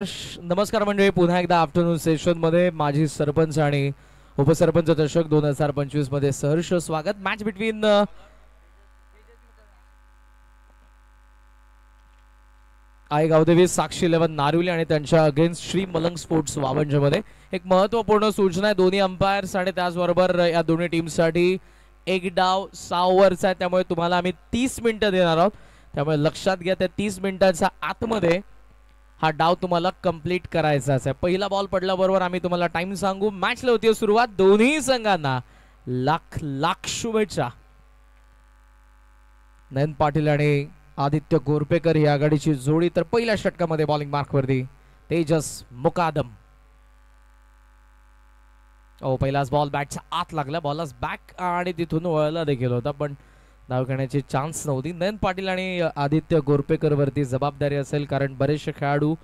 नमस्कार मंडळी, पुन्हा एकदा आफ्टरनून सेशन मध्ये माजी सरपंच आणि उपसरपंच दशक 2025 मध्ये सहर्ष स्वागत. मॅच बिटवीन आई गावदेवी साक्षी 11 नारिवली आणि त्यांच्या अगेन्स्ट श्री मलंग स्पोर्ट्स वावंज मध्ये एक महत्त्वपूर्ण सूचना आहे. दोन्ही अंपायर्स आणि त्याचबरोबर या दोन्ही टीमसाठी एक डाव 6 ओव्हरचा आहे, त्यामुळे तुम्हाला आम्ही 30 मिनिटं देणार आहोत. त्यामुळे लक्षात घ्या, त्या 30 मिनिटांच्या आतमध्ये हा डाव तुम्हाला कंप्लीट करायचाच आहे. पहिला बॉल पडल्याबरोबर आम्ही तुम्हाला टाइम सांगू. मॅचला होती सुरुवात. दोन्ही संघांना लाख लाख शुभेच्छा. नयन पाटील आणि आदित्य गोरपेकर ही आघाडीची जोडी. तर पहिल्या षटकामध्ये बॉलिंग मार्कवरती तेजस मुकादम. पहिलाच बॉल बॅटच्या आत लागला. बॉलच बॅक आणि तिथून वळला देखील होता, पण धाव घेण्याची चान्स नव्हती. नयन पाटील आणि आदित्य गोरपेकर वरती जबाबदारी असेल, कारण बरेचसे खेळाडू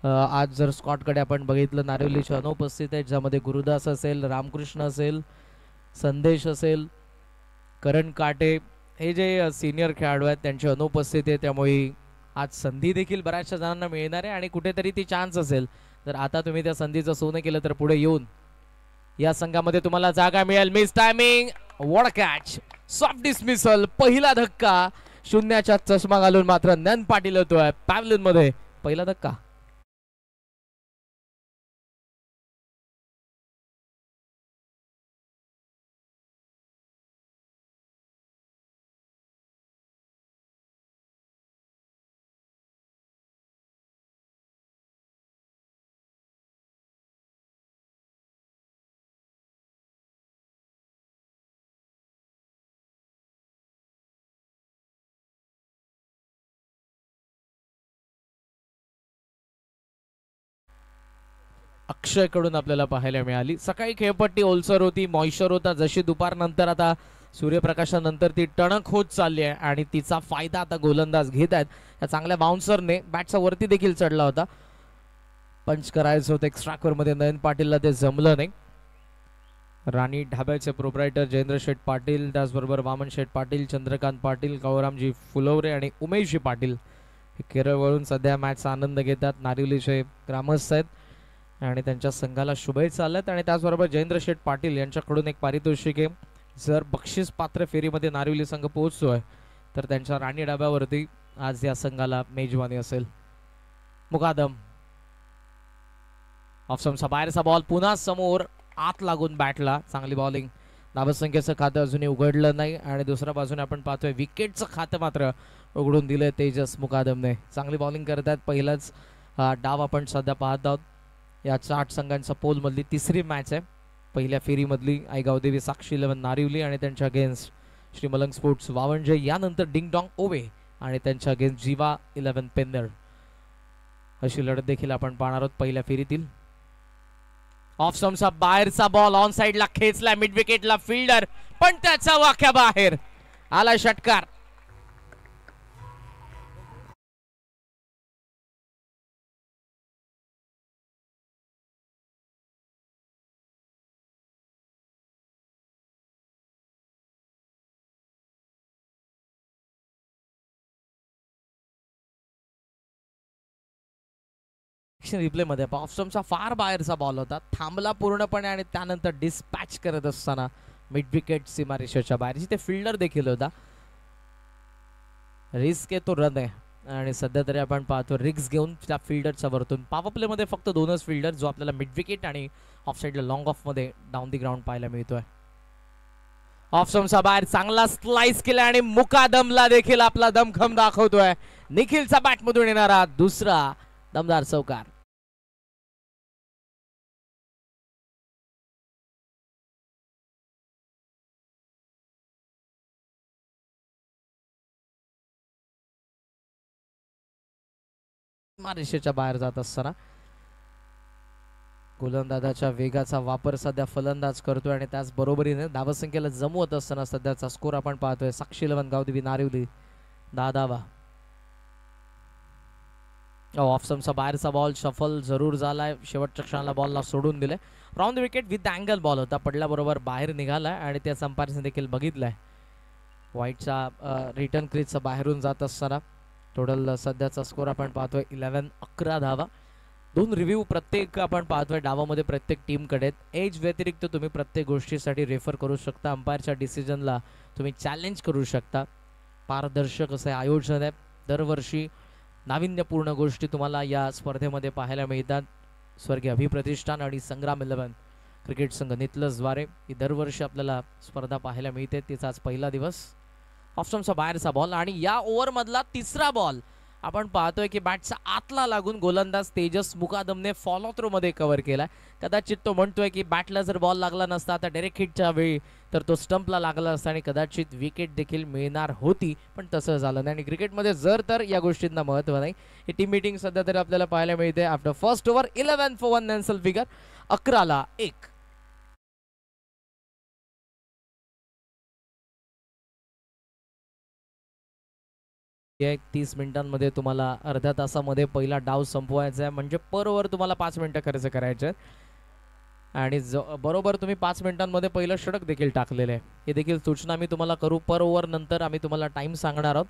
आज जर स्कॉटकडे आपण बघितलं, नारिवलीचे अनुपस्थित आहेत, ज्यामध्ये गुरुदास असेल, रामकृष्ण असेल, संदेश असेल, करण काटे, हे जे सिनियर खेळाडू आहेत त्यांची अनुपस्थिती आहे. त्यामुळे आज संधी देखील बऱ्याचशा जणांना मिळणार आहे आणि कुठेतरी ती चान्स असेल, तर आता तुम्ही त्या संधीचं सोनं केलं तर पुढे येऊन या संघामध्ये तुम्हाला जागा मिळेल. Miss timing, what a catch, soft dismissal. पहिला धक्का शून्याच्या चष्मा घालून मात्र नयन पाटील येतोय पॅव्हलियन मध्ये. पहिला धक्का. अक्षय कडून आपल्याला पाहायला मिळाली. सकाळी खेळपट्टी ओलसर होती, मॉइश्चर होता. जशी दुपारनंतर आता सूर्यप्रकाशानंतर ती टणक होत चालली आहे आणि तिचा फायदा आता गोलंदाज घेत आहेत. या चांगल्या बाउन्सरने बॅटचा वरती देखील चढला होता. पंच करायचं होतं एक्स्ट्रा मध्ये, नयन पाटीलला ते जमलं नाही. राणी ढाब्याचे प्रोप्रायटर जयेंद्र शेठ पाटील, त्याचबरोबर वामन शेठ पाटील, चंद्रकांत पाटील, गौरामजी फुलवरे आणि उमेशजी पाटील हे केरळवरून सध्या मॅचचा आनंद घेतात. नारिवलीचे ग्रामस्थ आहेत आणि त्यांच्या संघाला शुभेच्छा आल्यात. आणि त्याचबरोबर जयेंद्र शेठ पाटील यांच्याकडून एक पारितोषिक आहे. जर बक्षीस पात्र फेरीमध्ये नारिवली संघ पोहोचतोय तर त्यांच्या राणी डाब्यावरती आज या संघाला मेजवानी असेल. मुकादम ऑफस्टंपचा बाहेरचा बॉल पुन्हा समोर आत लागून बॅटला. चांगली बॉलिंग. धावसंख्येचं खातं अजूनही उघडलं नाही आणि दुसऱ्या बाजूने आपण पाहतोय विकेटचं खातं मात्र उघडून दिलंय तेजस मुकादमने. चांगली बॉलिंग करतात. पहिलाच डाव आपण सध्या पाहत आहोत. या 8 संघांचा पोल मधली तिसरी मॅच आहे. पहिल्या फेरीमधली आई गावदेवी साक्षी 11 नारिवली आणि त्यांच्या अगेन्स्ट श्री मलंग स्पोर्ट्स वावंजे. यानंतर डिंग डॉंग ओवे आणि त्यांच्या अगेन्स्ट जीवा 11 पेन्नर. अशी लढत देखील आपण पाहणार आहोत पहिल्या फेरीतील. ऑफ स्टंपचा बाहेरचा बॉल ऑन साइडला खेचला मिड विकेटला फिल्डर, पण त्याचा वाक्या बाहेर आला. षटकार. रिप्ले मध्ये ऑफ स्टंपचा फार बाहेरचा बॉल होता, थांबला पूर्णपणे आणि त्यानंतर डिस्पॅच करत असताना मिड विकेट सीमारेषेच्या बाहेर. जिथे फिल्डर देखील होता. रिस्क आहे तो रन आहे आणि सध्या तरी आपण पाहतो रिस्क घेऊन त्या फिल्डरच्या वरतून. पॉवर प्ले मध्ये फक्त 2च फिल्डर, जो आपल्याला मिड विकेट आणि ऑफ साइडला लॉंग ऑफ मध्ये डाऊन दी ग्राउंड पाहायला मिळतोय. ऑफ स्टंपचा बाहेर चांगला स्लाइस केला आणि मुकादमला देखील आपला दमखम दाखवतोय. निखिलचा बॅटमधून येणारा दुसरा दमदार चौकार. रेषेच्या बाहेर जात असताना गोलंदाजाच्या वेगाचा वापर सध्या फलंदाज करतोय आणि त्याच बरोबरीने धावसंख्येला जमवत असताना सध्याचा स्कोर आपण पाहतोय. साक्षी 11 गावदेवी नारिवली 10 धावा. ऑफ स्टंपचा बाहेरचा बॉल शफल जरूर झालाय. शेवटच्या क्षणाला बॉलला सोडून दिले. Round the wicket with angle ball होता, पडल्याबरोबर बाहेर निघालाय आणि त्या अंपायरने देखील बघितलाय. व्हाईटचा रिटर्न क्रीजचा बाहेरून जात असताना टोटल सध्याचा स्कोर आपण पाहतोय 11 धावा. 2 रिव्ह्यू प्रत्येक आपण पाहतोय डावामध्ये प्रत्येक टीमकडे. एज व्यतिरिक्त तुम्ही प्रत्येक गोष्टीसाठी रेफर करू शकता. अंपायरच्या डिसिजनला तुम्ही चॅलेंज करू शकता. पारदर्शक असे आयोजन आहे. दरवर्षी नाविन्यपूर्ण गोष्टी तुम्हाला या स्पर्धेमध्ये पाहायला मिळतात. स्वर्गीय अभिप्रतिष्ठान आणि संग्राम 11 क्रिकेट संघ नितलसद्वारे ही दरवर्षी आपल्याला स्पर्धा पाहायला मिळते. तिचा आज पहिला दिवस. ऑफस्टम्पचा बाहेरचा बॉल आणि या ओव्हरमधला तिसरा बॉल आपण पाहतोय की बॅटचा आतला लागून गोलंदाज तेजस मुकादमने फॉलो थ्रो मध्ये कव्हर केला. कदाचित तो म्हणतोय की बॅटला जर बॉल लागला नसता आता डायरेक्ट हिटच्या वेळी तर तो स्टंपला लागला असता आणि कदाचित विकेट देखील मिळणार होती, पण तसं झालं नाही. आणि क्रिकेटमध्ये जर तर या गोष्टींना महत्त्व नाही. ही टीम मीटिंग सध्या तरी आपल्याला पाहायला मिळते. आफ्टर फर्स्ट ओव्हर 11 for 1 नॅन्सल फिगर 11-1. 30 मिनिटांमध्ये तुम्हाला अर्ध्या तासामध्ये पहिला डाव संपवायचा आहे. म्हणजे पर ओव्हर तुम्हाला 5 मिनिटं खर्च करायचे आणि बरोबर तुम्ही 5 मिनिटांमध्ये पहिलं षटक देखील टाकलेलं आहे. हे देखील सूचना मी तुम्हाला करू. पर ओव्हर नंतर आम्ही तुम्हाला टाइम सांगणार आहोत,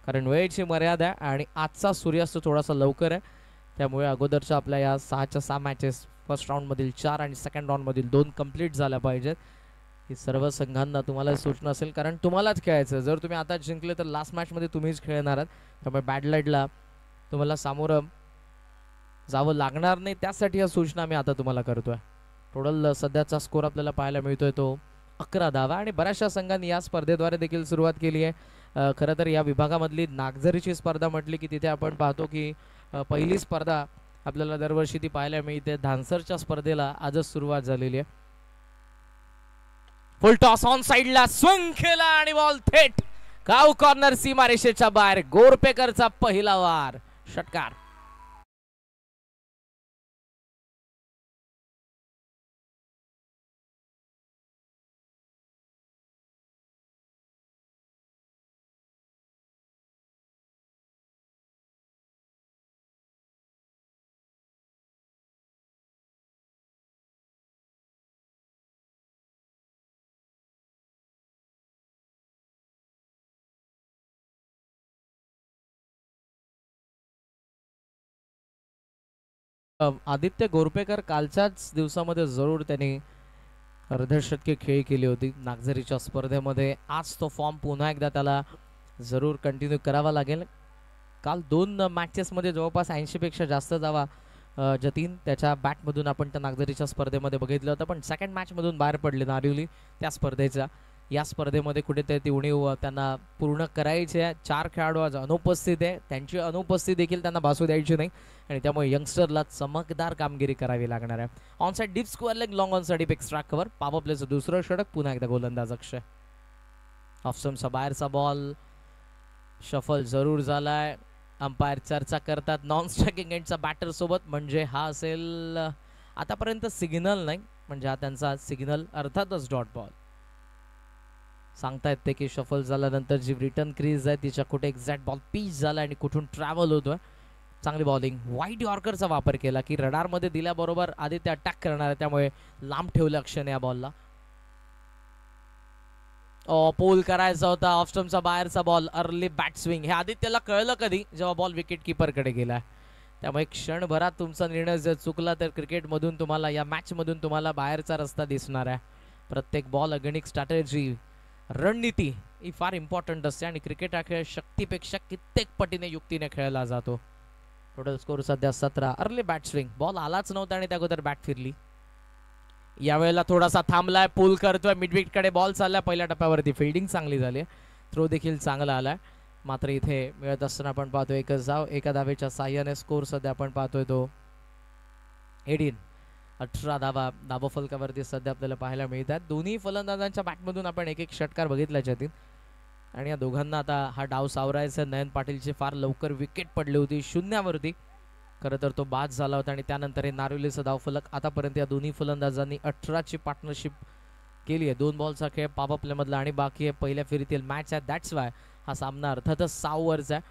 कारण वेळेची मर्यादा आहे आणि आजचा सूर्यास्त थोडासा लवकर आहे. त्यामुळे अगोदरच्या आपल्या या 6च्या 6 मॅचेस फर्स्ट राऊंडमधील 4 आणि सेकंड राऊंडमधील 2 कंप्लीट झाल्या पाहिजेत. ही सर्व संघांना तुम्हाला सूचना असेल, कारण तुम्हालाच खेळायचं. जर तुम्ही आता जिंकले तर लास्ट मॅचमध्ये तुम्हीच खेळणार आहात. त्यामुळे बॅड लाईटला तुम्हाला सामोरं जावं लागणार नाही. त्यासाठी या सूचना मी आता तुम्हाला करतोय. टोटल सध्याचा स्कोर आपल्याला पाहायला मिळतोय तो 11 धावा आणि बऱ्याचशा संघांनी या स्पर्धेद्वारे देखील सुरुवात केली आहे. खरं तर या विभागामधली नागझरीची स्पर्धा म्हटली की तिथे आपण पाहतो की पहिली स्पर्धा आपल्याला दरवर्षी ती पाहायला मिळते. धानसरच्या स्पर्धेला आजच सुरुवात झालेली आहे. फुल टॉस ऑन साइडला स्विंग केला आणि बॉल थेट गाव कॉर्नर सीमारेषेच्या बाहेर. गोरपेकरचा पहिला वार, षटकार. आदित्य गोरपेकर कालच्याच दिवसामध्ये जरूर त्यांनी अर्धशतकी खेळी केली होती नागझरीच्या स्पर्धेमध्ये. आज तो फॉर्म पुन्हा एकदा त्याला जरूर कंटिन्यू करावा लागेल. काल 2 मॅचेसमध्ये जवळपास 80 पेक्षा जास्त धावा जतीन त्याच्या बॅटमधून आपण त्या नागझरीच्या स्पर्धेमध्ये बघितलं होतं, पण सेकंड मॅचमधून बाहेर पडले नारिवली त्या स्पर्धेचा. या स्पर्धेमध्ये कुठेतरी ती उणीव त्यांना पूर्ण करायची आहे. 4 खेळाडू आज अनुपस्थित आहे. त्यांची अनुपस्थिती देखील त्यांना भासू द्यायची नाही आणि त्यामुळे यंगस्टरला चमकदार कामगिरी करावी लागणार आहे. On side deep square leg long on side extra cover. Power प्लेचं दुसरं षटक. पुन्हा एकदा गोलंदाज अक्षय. ऑफस्टम्पचा बाहेरचा बॉल शफल जरूर झालाय. अंपायर चर्चा करतात नॉन स्ट्रायकिंग एंडचा बॅटर सोबत, म्हणजे हा असेल आतापर्यंत सिग्नल नाही, म्हणजे हा त्यांचा सिग्नल अर्थातच डॉट बॉल. सांगता येते की शफल झाल्यानंतर जी रिटर्न क्रीज आहे तिच्या कुठे एक्झॅक्ट बॉल पिच झाला आणि कुठून ट्रॅव्हल होतोय. चांगली बॉलिंग. वाईट यॉर्करचा वापर केला की रडारमध्ये दिल्याबरोबर आदित्य अटॅक करणार आहे, त्यामुळे लांब ठेवलं अक्षयने या बॉलला. पोल करायचा होता. ऑफस्टम्पचा बाहेरचा बॉल. Early bat swing. हे आदित्यला कळलं कधी, जेव्हा बॉल विकेट कीपरकडे गेला. त्यामुळे क्षणभरात तुमचा निर्णय जर चुकला तर क्रिकेटमधून तुम्हाला, या मॅचमधून तुम्हाला बाहेरचा रस्ता दिसणार आहे. प्रत्येक बॉल अगणिक स्ट्रॅटेजी, रणनीती ही फार इम्पॉर्टंट असते आणि क्रिकेट हा खेळ शक्तीपेक्षा कित्येक पटीने युक्तीने खेळला जातो. टोटल स्कोर सध्या 17. Early bat swing. बॉल आलाच नव्हता आणि त्या अगोदर बॅट फिरली. यावेळेला थोडासा थांबलाय. पुल करतोय. मिडविकेट कडे बॉल चाललाय. पहिल्या टप्प्यावरती फिल्डिंग चांगली झाली. थ्रो देखील चांगला आलाय. मात्र इथे मिळत असताना आपण पाहतोय एकच धाव. एका धावेच्या साह्याने स्कोर सध्या आपण पाहतोय तो 18 धावा धाबा फलकावरती सध्या आपल्याला पाहायला मिळतात. दोन्ही फलंदाजांच्या बॅटमधून आपण एक एक षटकार बघितला जातील आणि या दोघांना आता हा डाव सावरायचा. नयन पाटीलची फार लवकर विकेट पडली होती 0वरती. खरं तर तो बाद झाला होता आणि त्यानंतर हे नारिवलीचा धावफलक. आतापर्यंत या दोन्ही फलंदाजांनी 18ची पार्टनरशिप केली आहे. 2 बॉलचा खेळ पॉवर प्लेमधला आणि बाकी आहे पहिल्या फेरीतील मॅच आहे. दॅट्स वाय हा सामना अर्थातच 6 ओव्हरचा आहे.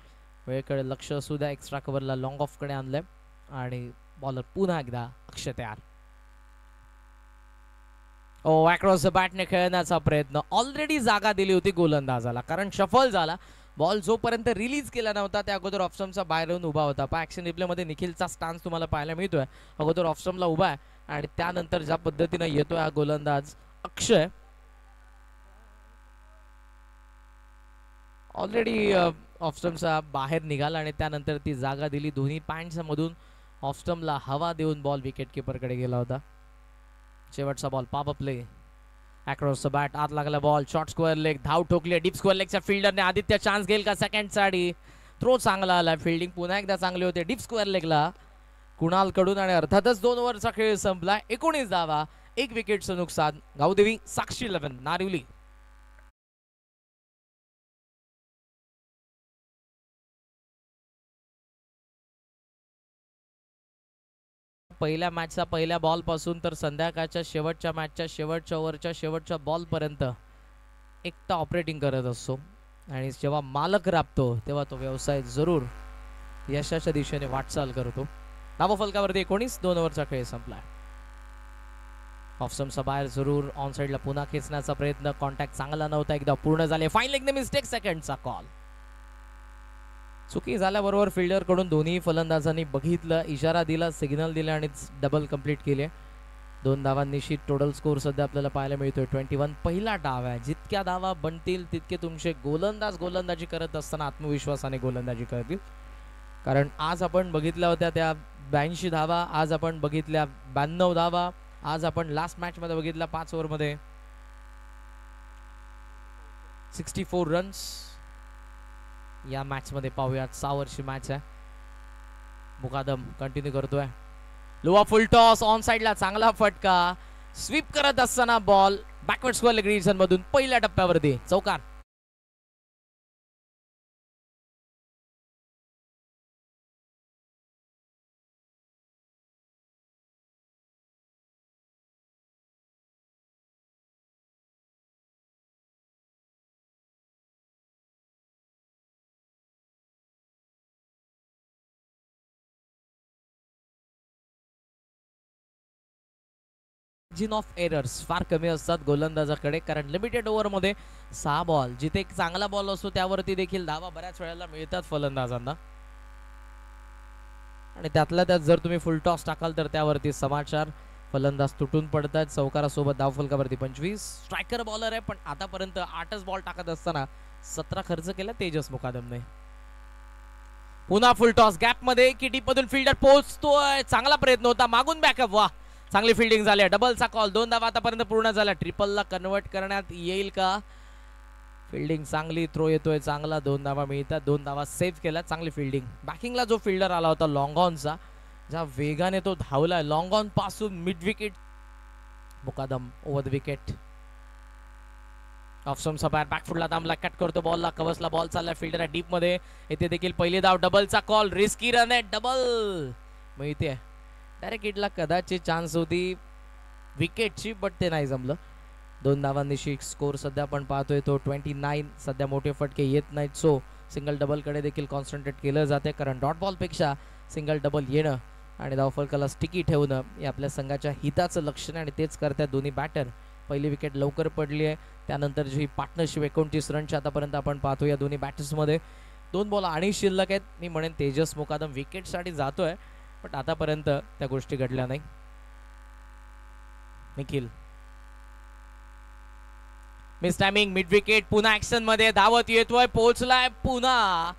वेळेकडे लक्ष असू द्या. एक्स्ट्रा कव्हरला लॉंग ऑफकडे आणलंय आणि बॉलर पुन्हा एकदा अक्षय तयार. अक्रॉस द बॅटने खेळण्याचा प्रयत्न. ऑलरेडी जागा दिली होती गोलंदाजाला, कारण शफल झाला बॉल जोपर्यंत रिलीज केला नव्हता त्या अगोदर ऑफस्टम्पचा बाहेर येऊन उभा होता. पण ॲक्शन रिप्लेमध्ये निखिलचा स्टान्स तुम्हाला पाहायला मिळतोय. अगोदर ऑफस्टम्पला उभा आहे आणि त्यानंतर ज्या पद्धतीने येतोय हा गोलंदाज अक्षय, ऑलरेडी ऑफस्टम्पचा बाहेर निघाला आणि त्यानंतर ती जागा दिली दोन्ही पॅन्ट्स मधून ऑफस्टम्पला हवा देऊन बॉल विकेट किपरकडे गेला होता. शेवटचा ball pop play across the bat, आत लागला बॉल, शॉर्ट स्क्वेअर लेग, धाव ठोकली डीप स्क्वेअर लेगच्या फिल्डरने. आदित्य चान्स घेईल का सेकंड साठी? थ्रो चांगला आला, फिल्डिंग पुन्हा एकदा चांगली होते डीप स्क्वेअर लेगला कुणाल कडून आणि अर्थातच 2 ओव्हरचा खेळ संपला. 19 धावा, 1 विकेटचं नुकसान. गावदेवी साक्षी 11 नारिवली. पहिल्या मॅचचा पहिल्या बॉल पासून तर संध्याकाळच्या शेवटच्या मॅचच्या शेवटच्या ओव्हरच्या शेवटच्या बॉल पर्यंत एकटा ऑपरेटिंग करत असतो आणि जेव्हा मालक राबतो तेव्हा तो व्यवसाय जरूर यशाच्या दिशेने वाटचाल करतो. धावा फलकावरती 19, 2 ओव्हरचा खेळ संपलाय. ऑफस्टम्पचा बाहेर जरूर ऑन साइडला पुन्हा खेचण्याचा प्रयत्न, कॉन्टॅक्ट चांगला नव्हता, एकदा पूर्ण झाले. फाईन लेगने मिस्टेक, सेकंडचा कॉल. चुकी झाल्याबरोबर फिल्डर कडून दोन्ही फलंदाजांनी बघितलं, इशारा दिला, सिग्नल दिला आणि डबल कंप्लीट केले. 2 धावांनिशी टोटल स्कोर सध्या आपल्याला पाहायला मिळतोय 21. पहिला डाव आहे, जितक्या धावा बनतील तितके तुमचे गोलंदाज गोलंदाजी करत असताना आत्मविश्वासाने गोलंदाजी करतील. कारण आज आपण बघितल्या होत्या त्या 82 धावा, आज आपण बघितल्या 92 धावा, आज आपण लास्ट मॅच मध्ये बघितल्या 5 ओव्हरमध्ये 64 रन्स. या मॅच मध्ये पाहूयात 6 ओव्हरची मॅच आहे. मुकादम कंटिन्यू करतोय, लोवा फुल टॉस, ऑन साइडला चांगला फटका, स्वीप करत असताना ball backward square leg region मधून पहिल्या टप्प्यावरती चौकार. मार्जिन ऑफ एरर्स फार कमी असतात गोलंदाजाकडे, कारण लिमिटेड ओव्हर मध्ये 6 बॉल, जिथे एक चांगला बॉल असतो त्यावरती देखील धावा बऱ्याच वेळेला मिळतात फलंदाजांना. आणि त्यातल्या त्यात जर तुम्ही फुल टॉस टाकाल तर त्यावरती समाचार, फलंदाज तुटून पडतात. चौकारासोबत धाव फलकावरती 25. स्ट्रायकर बॉलर आहे पण आतापर्यंत 8च बॉल टाकत असताना 17 खर्च केला तेजस मुकादमने. पुन्हा फुल टॉस गॅप मध्ये की डीप मधून फिल्डर पोहोचतोय, चांगला प्रयत्न होता, मागून बॅकअप, वा चांगली फिल्डिंग झाली. डबलचा कॉल, 2 धावा आतापर्यंत पूर्ण झाला. ट्रिपलला कन्वर्ट करण्यात येईल का? फिल्डिंग चांगली, थ्रो येतोय चांगला, 2 धावा मिळतात, 2 धावा सेव्ह केल्या. चांगली फिल्डिंग. बॅकिंगला जो फिल्डर आला होता लॉंग ऑनचा, ज्या वेगाने तो धावलाय लॉंग ऑन पासून mid wicket, Mukadam over the wicket. ऑफस्टम्पचा बाहेर बॅकफुटला थांबला, कट करतो बॉलला, कव्हर्सला बॉल चालला, फिल्डर आहे डीप मध्ये, येथे देखील पहिली धाव. डबलचा कॉल, रिस्की रन आहे, डबल मिळते. डायरेक्ट हिटला कदाचित चान्स होती विकेटची, बट ते नाही जमलं. 2 धावांनिशी स्कोर सध्या आपण पाहतोय तो 29. सध्या मोठे फटके येत नाहीत, सो सिंगल डबल कडे देखील कॉन्सन्ट्रेट केलं जाते, कारण डॉट बॉल पेक्षा सिंगल डबल येणं आणि धावफलकाला स्टिकी ठेवणं हे आपल्या संघाच्या हिताचं लक्षण आहे आणि तेच करतात दोन्ही बॅटर. पहिली विकेट लवकर पडली आहे, त्यानंतर जी पार्टनरशिप 29 रनची आतापर्यंत आपण पाहतो या दोन्ही बॅटर्समध्ये. 2 बॉल आणि शिल्लक आहेत. मी म्हणेन तेजस मुकादम विकेटसाठी जातोय, पण आतापर्यंत त्या गोष्टी घडल्या नाही. Nikhil miss timing, mid wicket, पुन्हा ऍक्शन मध्ये धावत येतोय, पोहोचलाय, पुन्हा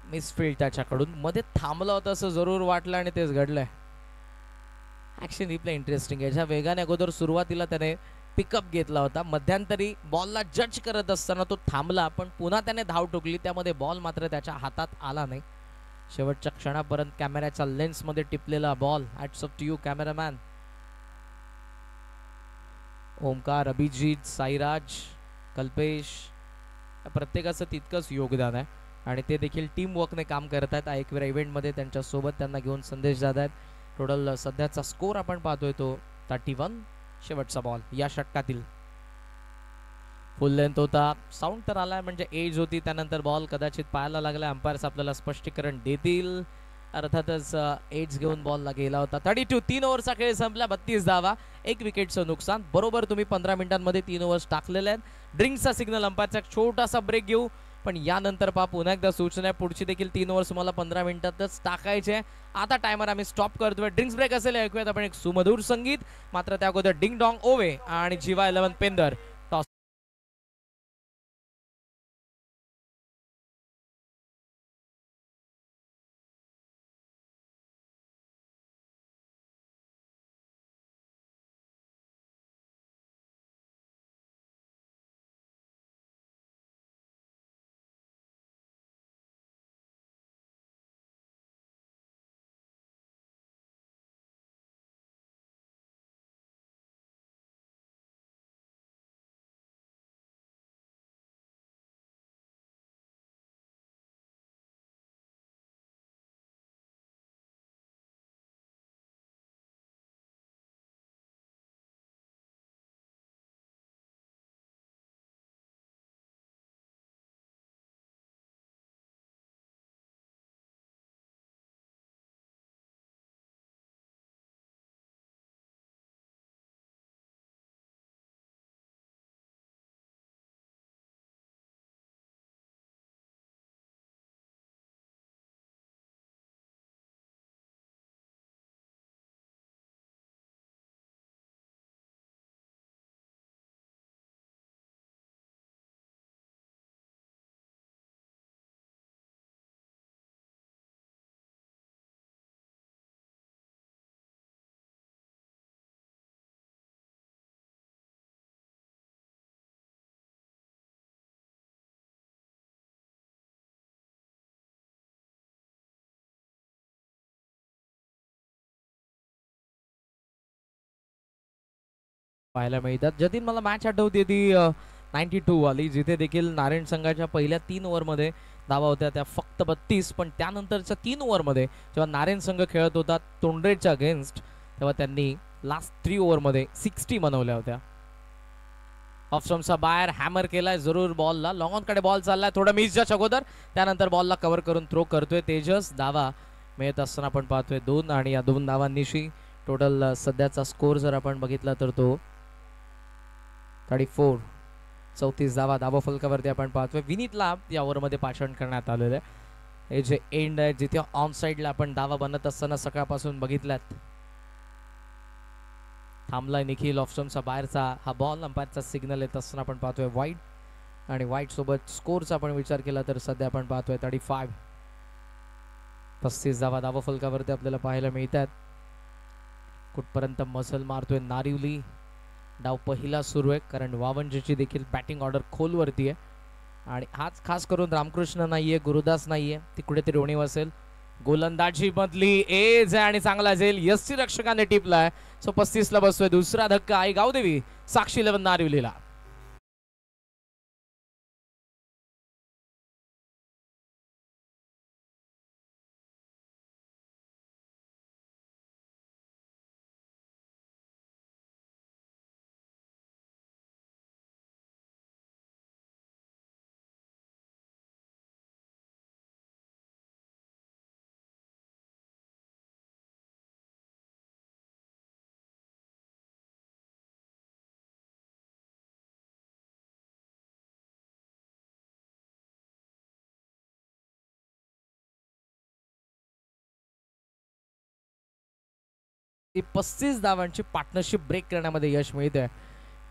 मिसफील्ड त्याच्याकडून, मध्ये थांबला होता असं जरूर वाटलं आणि तेच घडलंय. ऍक्शन रिप्ले इंटरेस्टिंग आहे. ज्या वेगाने अगोदर सुरुवातीला त्याने पिकअप घेतला होता, मध्यंतरी बॉलला जज करत असताना तो थांबला, पण पुन्हा त्याने धाव ठोकली, त्यामध्ये बॉल मात्र त्याच्या हातात आला नाही. शेवटच्या क्षणापर्यंत कॅमेऱ्याच्या लेन्स मध्ये टिपलेला ball. Hats off to you cameraman. Omkar, Abhijit, Sairaj, Kalpesh, प्रत्येकाचं तितकंच योगदान आहे आणि ते देखील टीम वर्कने काम करत आहेत. एकवेळा इव्हेंटमध्ये त्यांच्या सोबत त्यांना घेऊन संदेश जात आहेत. टोटल सध्याचा स्कोर आपण पाहतोय तो 31. शेवटचा बॉल या षटकातील. फुल लेंथ होता, साऊंड तर आलाय म्हणजे एज होती, त्यानंतर बॉल कदाचित पायाला लागला. अंपायर्स आपल्याला स्पष्टीकरण देतील. अर्थातच एज घेऊन बॉलला गेला होता. 32. 3 ओव्हरचा खेळ संपला, 32 धावा, 1 विकेटचं नुकसान. बरोबर तुम्ही 15 मिनिटांमध्ये 3 ओव्हर्स टाकलेले आहेत. ड्रिंक्सचा सिग्नल, अंपायरचा छोटासा ब्रेक घेऊ. पण यानंतर पुन्हा एकदा सूचना आहे, पुढची देखील 3 ओव्हर्स तुम्हाला 15 मिनिटातच टाकायचे. आता टायमर आम्ही स्टॉप करतोय. ड्रिंक्स ब्रेक असेल, ऐकूयात आपण एक सुमधुर संगीत. मात्र त्या अगोदर डिंग डॉंग ओवे आणि जीवा 11 पेंदर टॉस. पाहायला मिळतात. जतीन मला मॅच आठवते ती 92 वाली, जिथे देखील नारायण संघाच्या पहिल्या 3 ओव्हरमध्ये धावा होत्या त्या फक्त 32, पण त्यानंतरच्या 3 ओव्हरमध्ये जेव्हा नारायण संघ खेळत होता तोंडरेच्या अगेन्स्ट, तेव्हा त्यांनी लास्ट 3 ओव्हरमध्ये 60 बनवल्या होत्या. ऑफ स्टंपचा बाहेर हॅमर केलाय जरूर बॉलला. लॉंग ऑन कडे बॉल चाललाय, थोडं मिसच्या अगोदर, त्यानंतर बॉलला कव्हर करून थ्रो करतोय तेजस. धावा मिळत असताना आपण पाहतोय 2, आणि या 2 धावांनीशी टोटल सध्याचा स्कोर जर आपण बघितला तर तो 34. 34 धावा धावा फलकावरती आपण पाहतोय. विनीतला या ओव्हरमध्ये पाचारण करण्यात आलेलं आहे. हे जे एंड आहे, जिथे ऑन साईडला आपण धावा बनत असताना सकाळपासून बघितल्यात. थांबलाय निखिल. ऑफ स्टंपचा बाहेरचा हा बॉल, अंपायरचा सिग्नल येत असताना आपण पाहतोय वाईड, आणि वाईड सोबत स्कोरचा आपण विचार केला तर सध्या आपण पाहतोय 35. 35 धावा धावा फलकावरती आपल्याला पाहायला मिळतात. कुठपर्यंत मसल मारतोय नारिवली. डाव पहिला सुरू आहे, कारण वावंजीची देखील बॅटिंग ऑर्डर खोलवरती आहे, आणि हाच खास करून रामकृष्ण नाहीये, गुरुदास नाहीये, ती कुठेतरी उणीव असेल. गोलंदाजी मधली एज आहे आणि चांगला झेल यष्टी रक्षकाने टिपलाय. सो 35 ला बसतोय. दुसरा धक्का आई गावदेवी साक्षी 11 नारिवलीला. ती 35 धावांची पार्टनरशिप ब्रेक करण्यामध्ये यश मिळते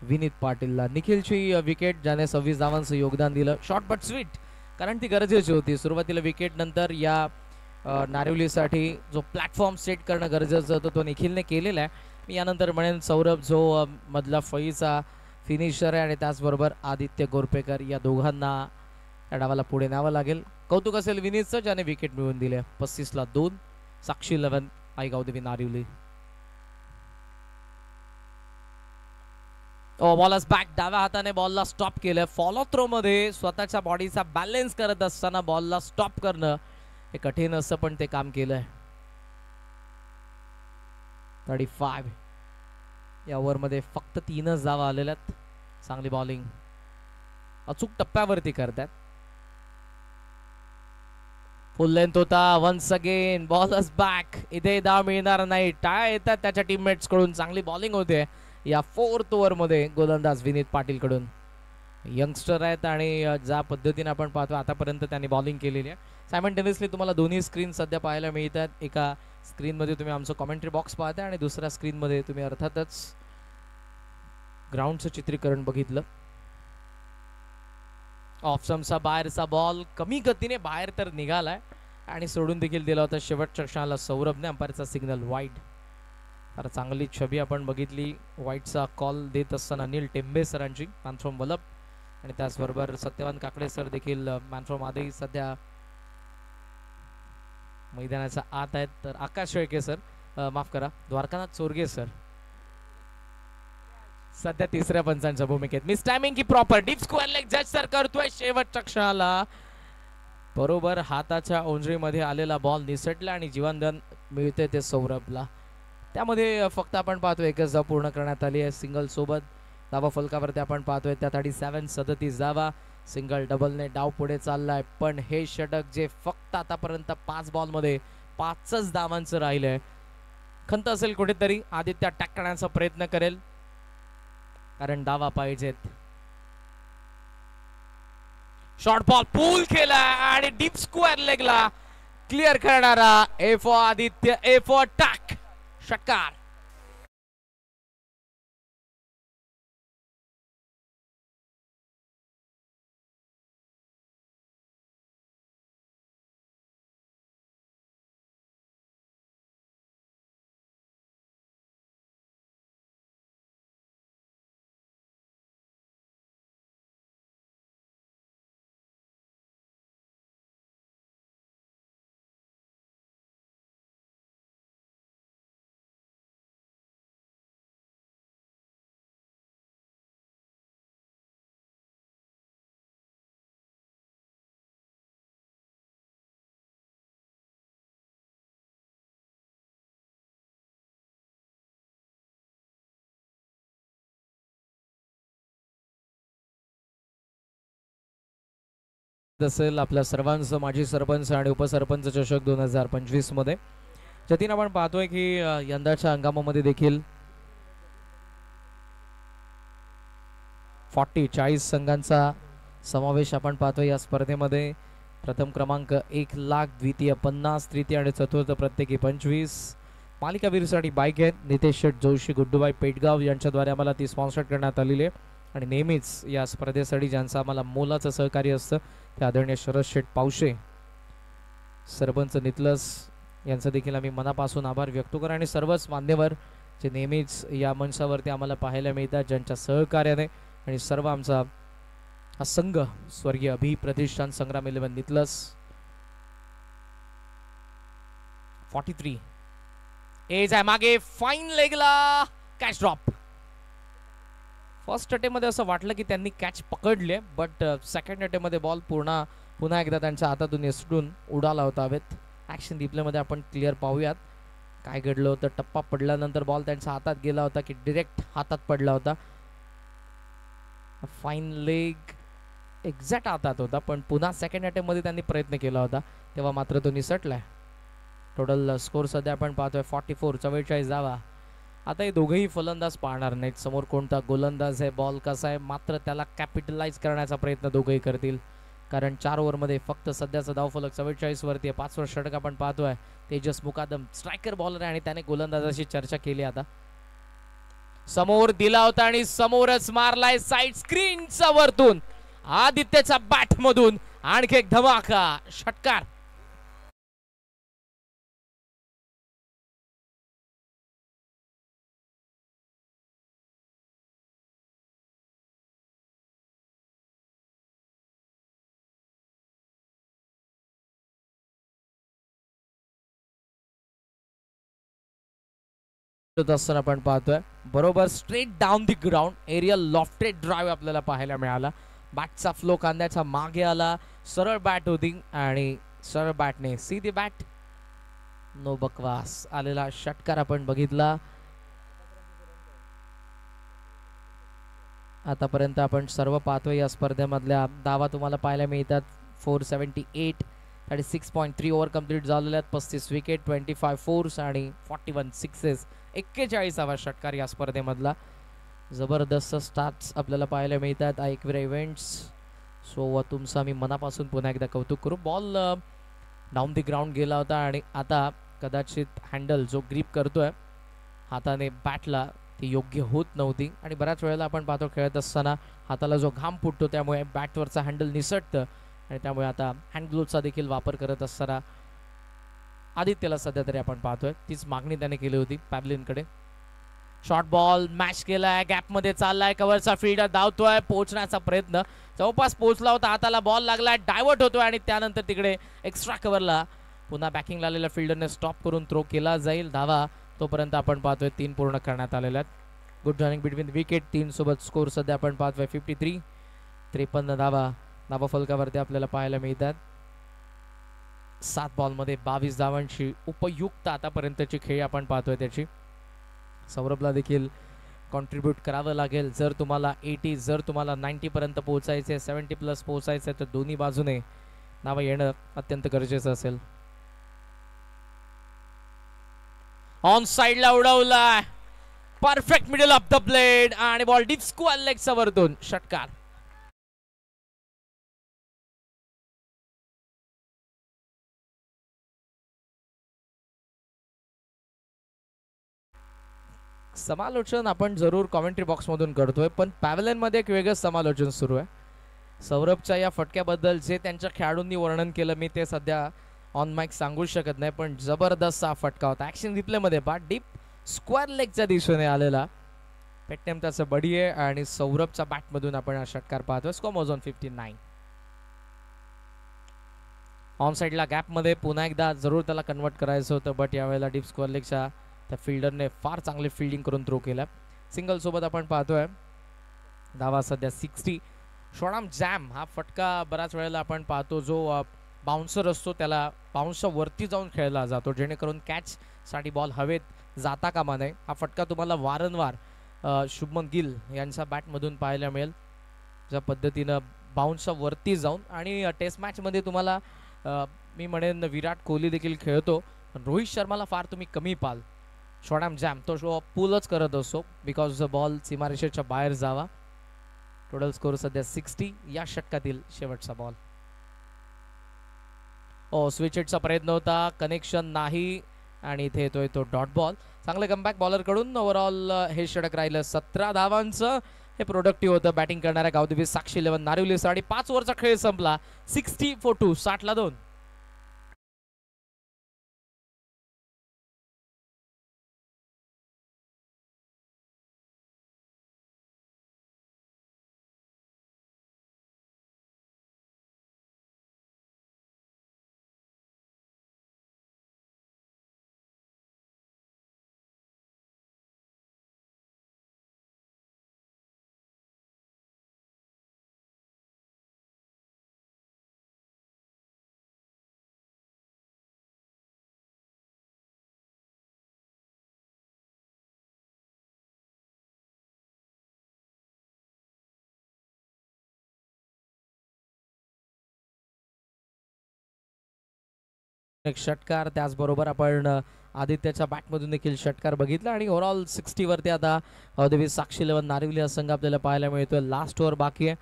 विनीत पाटीलला. निखिलची विकेट, ज्याने 26 धावांचं योगदान दिलं. शॉर्ट बट स्वीट, कारण ती गरजेची होती. सुरुवातीला विकेट नंतर या नारिवलीसाठी जो प्लॅटफॉर्म सेट करणं गरजेचं होतं तो निखिलने केलेला आहे. मी यानंतर म्हणेन सौरभ जो मधला फळीचा फिनिशर आहे, आणि त्याचबरोबर आदित्य गोरपेकर, या दोघांना या डावाला पुढे न्यावं लागेल. कौतुक असेल विनीतचं, ज्याने विकेट मिळवून दिले. 35 ला 2. साक्षी 11 आई गावदेवी नारिवली. Bowlers back. डाव्या हाताने बॉलला स्टॉप केलं. फॉलो थ्रो मध्ये स्वतःच्या बॉडीचा बॅलन्स करत असताना बॉलला स्टॉप करणं हे कठीण असं, पण ते काम केलंय. 35 या ओव्हरमध्ये फक्त 3च धावा आलेल्यात. चांगली बॉलिंग अचूक टप्प्यावरती करतात. फुल लेंथ होता. Once again bowlers back. इथे धाव मिळणार नाही. टाळ्या येतात त्याच्या टीममेट्स कडून. चांगली बॉलिंग होते या 4th ओव्हर मध्ये गोलंदाज विनीत पाटील कडून. यंगस्टर आहेत आणि ज्या पद्धतीने आपण पाहतो आतापर्यंत त्यांनी बॉलिंग केलेली आहे. सायमल्टेनियसली तुम्हाला दोन्ही स्क्रीन सध्या पाहायला मिळतात. एका स्क्रीनमध्ये तुम्ही आमचं कॉमेंट्री बॉक्स पाहता आणि दुसऱ्या स्क्रीनमध्ये तुम्ही अर्थातच ग्राउंडचं चित्रीकरण बघितलं. ऑफसमचा बाहेरचा बॉल कमी गतीने बाहेर तर निघालाय आणि सोडून देखील दिला होता शेवटच्या क्षणाला सौरभने. अंपायरचा सिग्नल वाईड. फार चांगली छबी आपण बघितली वाईटचा कॉल देत असताना अनिल टेंबे सरांची मॅन फ्रॉम वलप आणि त्याचबरोबर सत्यवान काकडे सर देखील मॅन फ्रॉम आदई सध्या मैदानाच्या आत आहेत. तर आकाश शेळके सर माफ करा द्वारकानाथ चोरगे सर सध्या तिसऱ्या पंचांच्या भूमिकेत. मिस टायमिंग की प्रॉपर डीप स्क्वेअर लेग जज सर करतोय शेवटच्या क्षणाला. बरोबर हाताच्या ओंजळीमध्ये आलेला बॉल निसटला आणि जीवनदान मिळते ते सौरभला. त्यामध्ये फक्त आपण पाहतोय एकच धाव पूर्ण करण्यात आली आहे सिंगल सोबत. धावा फलकावरती आपण पाहतोय त्या 37 धावा. सिंगल डबलने डाव पुढे चाललाय पण हे षटक जे फक्त आतापर्यंत 5 बॉलमध्ये 5च धावांचं राहिलंय. खंत असेल कुठेतरी आदित्य अटॅक करण्याचा प्रयत्न करेल कारण धावा पाहिजेत. शॉर्ट बॉल पूल केला आणि डीप स्क्वेअर लेगला क्लिअर करणारा A for Aditya A for attack षटकार. असेल आपल्या सर्वांचं माजी सरपंच आणि उपसरपंच चषक 2025 मध्ये. जतीन आपण पाहतोय की यंदाच्या हंगामामध्ये देखील 40 संघांचा समावेश आपण पाहतोय या स्पर्धेमध्ये. प्रथम क्रमांक 1,00,000, द्वितीय 50, तृतीय आणि चतुर्थ प्रत्येकी 25. मालिकावीरसाठी बाईक आहे नितेश शेठ जोशी गुड्डूबाई पेटगाव यांच्याद्वारे आम्हाला ती स्पॉन्सर करण्यात आलेली आहे आणि नेहमीच या स्पर्धेसाठी ज्यांचं आम्हाला मोलाचं सहकार्य असतं ते आदरणीय शरद शेठ पावशे सरपंच नितलस यांचं देखील आम्ही मनापासून आभार व्यक्त करू आणि सर्वच मान्यवर जे नेहमीच या मंचावरती आम्हाला पाहायला मिळतात ज्यांच्या सहकार्याने आणि सर्व आमचा हा संघ स्वर्गीय अभि प्रतिष्ठान संग्राम 11 नितलस. 43 एज आहे मागे फाईन लेगला कॅच ड्रॉप. फर्स्ट अटेम्प्ट मध्ये असं वाटलं की त्यांनी कॅच पकडले बट सेकंड अटेम्प्ट मध्ये बॉल पुन्हा एकदा त्यांच्या हातातून निसटून उडाला होता हवेत. ॲक्शन रिप्लेमध्ये आपण क्लिअर पाहूयात काय घडलं होतं. टप्पा पडल्यानंतर बॉल त्यांच्या हातात गेला होता की डिरेक्ट हातात पडला होता. फाईन लेग एक्झॅक्ट हातात होता पण पुन्हा सेकंड अटेम्प्ट मध्ये त्यांनी प्रयत्न केला होता तेव्हा मात्र तो निसटलाय. टोटल स्कोर सध्या आपण पाहतोय 44 धावा. आता हे दोघेही फलंदाज पाहणार नाहीत समोर कोणता गोलंदाज आहे बॉल कसा आहे मात्र त्याला कॅपिटलाइज करण्याचा प्रयत्न दोघेही करतील कारण 4 ओव्हरमध्ये फक्त सध्याचा धावफलक 44 वरती आहे. 5वा षटक आपण पाहतोय. तेजस मुकादम स्ट्रायकर बॉलर आहे आणि त्याने गोलंदाजाशी चर्चा केली. आता समोर दिला होता आणि समोरच मारलाय साइड स्क्रीनचा वरतून आदित्यच्या बॅट मधून आणखी एक धमाका षटकार. असताना आपण पाहतोय बरोबर straight down the ground aerial lofted drive आपल्याला पाहायला मिळाला. बॅटचा फ्लो कांद्याच्या मागे आला. सरळ बॅट होती आणि सरळ बॅटने सीधी बॅट नो बकवास आलेला षटकार आपण बघितला. आतापर्यंत आपण सर्व पाहतोय या स्पर्धेमधल्या धावा तुम्हाला पाहायला मिळतात. 478 36.3 ओव्हर कंप्लीट झालेल्या आहेत. 35 विकेट 25 फोर्स आणि 41 सिक्सेस. 41वा षटकार या स्पर्धेमधला. जबरदस्त स्टार्ट्स आपल्याला पाहायला मिळतात ऐकवीर इव्हेंट्स. सो तुमचं आम्ही मनापासून पुन्हा एकदा कौतुक करू. बॉल डाऊन दी ग्राउंड गेला होता आणि आता कदाचित हँडल जो ग्रीप करतोय हाताने बॅटला ती योग्य होत नव्हती आणि बऱ्याच वेळेला आपण पाहतो खेळत असताना हाताला जो घाम फुटतो त्यामुळे बॅटवरचा हँडल निसटतं आणि त्यामुळे आता हँड ग्लोव्हचा देखील वापर करत असताना आदित्यला सध्या तरी आपण पाहतोय तीच मागणी त्याने केली होती पॅव्हलिनकडे. शॉर्ट बॉल मॅच केलाय, गॅपमध्ये चाललाय, कव्हरचा फील्डर धावतोय, पोहोचण्याचा प्रयत्न जवळपास पोहोचला होता, हाताला बॉल लागलाय, डायव्हर्ट होतोय आणि त्यानंतर तिकडे एक्स्ट्रा कव्हरला पुन्हा बॅकिंगला आलेल्या फिल्डरने स्टॉप करून थ्रो केला जाईल. धावा तोपर्यंत आपण पाहतोय 3 पूर्ण करण्यात आलेल्या आहेत. गुड रनिंग बिटवीन विकेट 3 सोबत स्कोर सध्या आपण पाहतोय 53. 53 धावा धावा फलकावरती आपल्याला पाहायला मिळतात. 7 बॉलमध्ये 22 धावांची उपयुक्त आतापर्यंतची खेळी आपण पाहतोय त्याची. सौरभला देखील कॉन्ट्रीब्यूट करावं लागेल जर तुम्हाला 80 जर तुम्हाला 90 पर्यंत पोहोचायचे 70+ पोहोचायचे तर दोन्ही बाजूने नावं येणं अत्यंत गरजेचं असेल. ऑन साइडला उडवला, perfect middle of the blade आणि बॉल डीप स्क्वेअर लेगच्या वरतून षटकार. समालोचन आपण जरूर कॉमेंट्री बॉक्स मधून करतोय पण पॅव्हलियन मध्ये एक वेगळं समालोचन सुरू आहे. सौरभच्या या फटक्याबद्दल जे त्यांच्या खेळाडूंनी वर्णन केलं मी ते सध्या ऑन माइक सांगू शकत नाही पण जबरदस्त हा फटका होता. ऍक्शन रिप्ले मध्ये पहा डीप स्क्वेअर लेगच्या दिशेने आलेला पेट्टेम त्याचं बडी आहे आणि सौरभच्या बॅट मधून आपण हा षटकार पाहतोय. Score was on 59. ऑन साइडला गॅप मध्ये पुन्हा एकदा जरूर त्याला कन्वर्ट करायचं होतं बट यावेळेला डीप स्क्वेअर लेगच्या त्या फिल्डरने फार चांगली फिल्डिंग करून थ्रो केला. सिंगल सोबत आपण पाहतोय धावा सध्या 60. शॉडाम जॅम हा फटका बऱ्याच वेळेला आपण पाहतो जो बाउन्सर असतो त्याला बाउन्सच्या वरती जाऊन खेळला जातो जेणेकरून कॅच साठी बॉल हवेत जाता कामा नये. हा फटका तुम्हाला वारंवार शुभमन गिल यांच्या बॅटमधून पाहायला मिळेल ज्या पद्धतीनं बाउन्सच्या वरती जाऊन आणि टेस्ट मॅचमध्ये तुम्हाला मी म्हणेन विराट कोहली देखील खेळतो रोहित शर्माला फार तुम्ही कमी पाल. शॉडाम जॅम तो शो पुलच करत असतो बिकॉज बॉल सीमारेषेच्या बाहेर जावा. टोटल स्कोर सध्या 60. या षटकातील शेवटचा बॉल. स्विच हिटचा प्रयत्न होता, कनेक्शन नाही आणि इथे येतोय तो डॉट बॉल. चांगले कमबॅक बॉलर कडून. ओव्हरऑल हे षटक राहिलं 17 धावांचं. हे प्रोडक्टिव्ह होतं बॅटिंग करणाऱ्या गावदेवी साक्षी 11 नारिवली. 5.5 ओव्हरचा खेळ संपला. 60 for 2 60ला 2. एक षटकार त्याचबरोबर आपण आदित्यच्या बॅटमधून देखील षटकार बघितला आणि ओव्हरऑल 60 वरती आता गावदेवी साक्षी 11 नारिवली हा संघ आपल्याला पाहायला मिळतोय. लास्ट ओव्हर बाकी आहे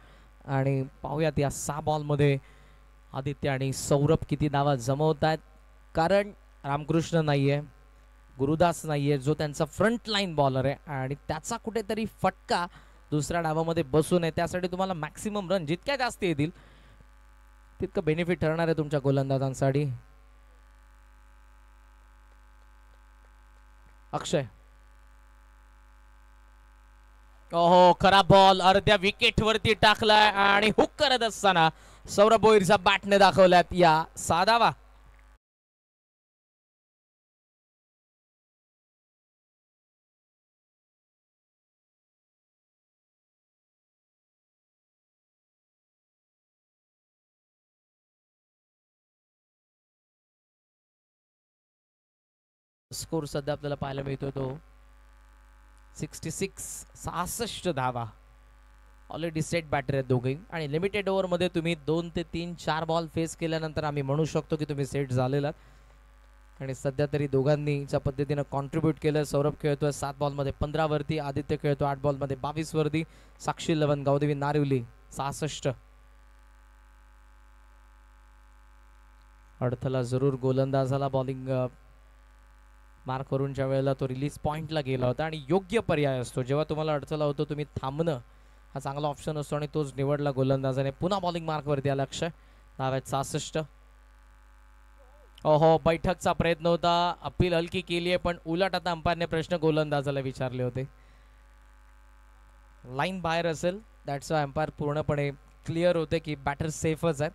आणि पाहूयात या 6 बॉलमध्ये आदित्य आणि सौरभ किती धावा जमवत आहेत कारण रामकृष्ण नाहीये, गुरुदास नाहीये जो त्यांचा फ्रंट लाईन बॉलर आहे आणि त्याचा कुठेतरी फटका दुसऱ्या डावामध्ये बसू नये त्यासाठी तुम्हाला मॅक्सिमम रन जितक्या जास्त येतील तितकं बेनिफिट ठरणार आहे तुमच्या गोलंदाजांसाठी. अक्षय ओहो खराब बॉल अर्ध्या विकेट वरती टाकलाय आणि हुक करत असताना सौरभ भोईरच्या बॅटने दाखवल्यात या 6 धावा. स्कोर सध्या आपल्याला पाहायला मिळतोय तो 66 धावा. ऑलरेडी सेट बॅटर आहेत दोघे आणि लिमिटेड ओव्हर मध्ये तुम्ही 2 ते 3 4 बॉल फेस केल्यानंतर आम्ही म्हणू शकतो की तुम्ही सेट झालेला. आणि सध्या तरी दोघांनी ज्या पद्धतीनं कॉन्ट्रीब्यूट केलं. सौरभ खेळतोय 7 बॉलमध्ये 15 वरती, आदित्य खेळतो 8 बॉलमध्ये 22 वरती, साक्षी 11, गावदेवी नारिवली 66. अडथळा जरूर गोलंदाजाला बॉलिंग मार्क करून ज्या वेळेला तो रिलीज पॉइंटला गेला होता आणि योग्य पर्याय असतो जेव्हा तुम्हाला अडथळा होतो तुम्ही थांबणं हा चांगला ऑप्शन असतो आणि तोच निवडला गोलंदाजाने. पुन्हा बॉलिंग मार्कवरती आला अक्षय. नाव आहेत 66. ओहो, बैठकचा प्रयत्न होता, अपील हलकी केली आहे पण उलट आता अंपायरने प्रश्न गोलंदाजाला विचारले होते. लाईन बाहेर असेल दॅट्स अंपायर पूर्णपणे क्लिअर होते की बॅटर सेफच आहेत.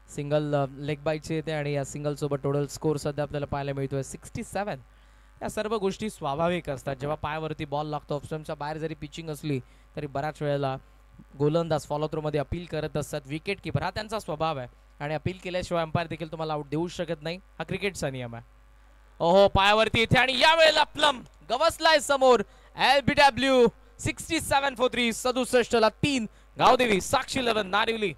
सिंगल लेग बायची येते आणि या सिंगल सोबत टोटल स्कोर सध्या आपल्याला पाहायला मिळतोय 67. या सर्व गोष्टी स्वाभाविक असतात. जेव्हा पायावरती बॉल लागतो ऑप्शनच्या बाहेर जरी पिचिंग असली तरी बऱ्याच वेळेला गोलंदाज फॉलो थ्रो मध्ये अपील करत असतात. विकेट किपर हा त्यांचा स्वभाव आहे आणि अपील केल्याशिवाय अंपायर देखील तुम्हाला आउट देऊ शकत नाही. हा क्रिकेटचा नियम आहे. ओहो, पायावरती इथे आणि या वेळेला प्लम गवसलाय समोर. LBW 67 for 3, 67 ला 3, गावदेवी साक्षी 11 नारिवली.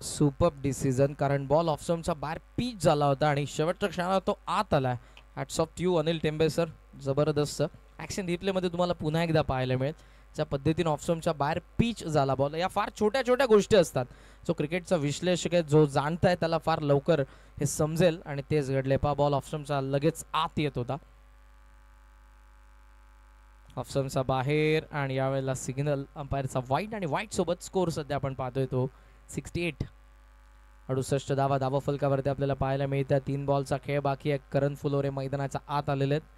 सुपर डिसिजन, कारण बॉल ऑफस्टंपच्या बाहेर पिच झाला होता आणि शेवटच्या क्षणाला तो आत आलाय. Hats off you Anil Tembe sir, जबरदस्त. ॲक्शन रिप्लेमध्ये तुम्हाला पुन्हा एकदा पाहायला मिळेल ज्या पद्धतीने ऑफस्टंपच्या बाहेर पिच झाला बॉल. या फार छोट्या छोट्या गोष्टी असतात. जो क्रिकेटचा विश्लेषक आहे, जो जाणताय त्याला फार लवकर हे समजेल आणि तेच घडले. पहा, बॉल ऑफस्टंपच्या लगेच आत येत होता, ऑफस्टंपच्या बाहेर आणि यावेळेला सिग्नल अंपायरचा वाईट आणि वाईट सोबत स्कोर सध्या आपण पाहतोय तो 68. 68 धावा धावा फलकावरती आपल्याला पाहायला मिळतात. 3 बॉलचा खेळ बाकी आहे. करण फुलोरे मैदानाच्या आत आलेले आहेत.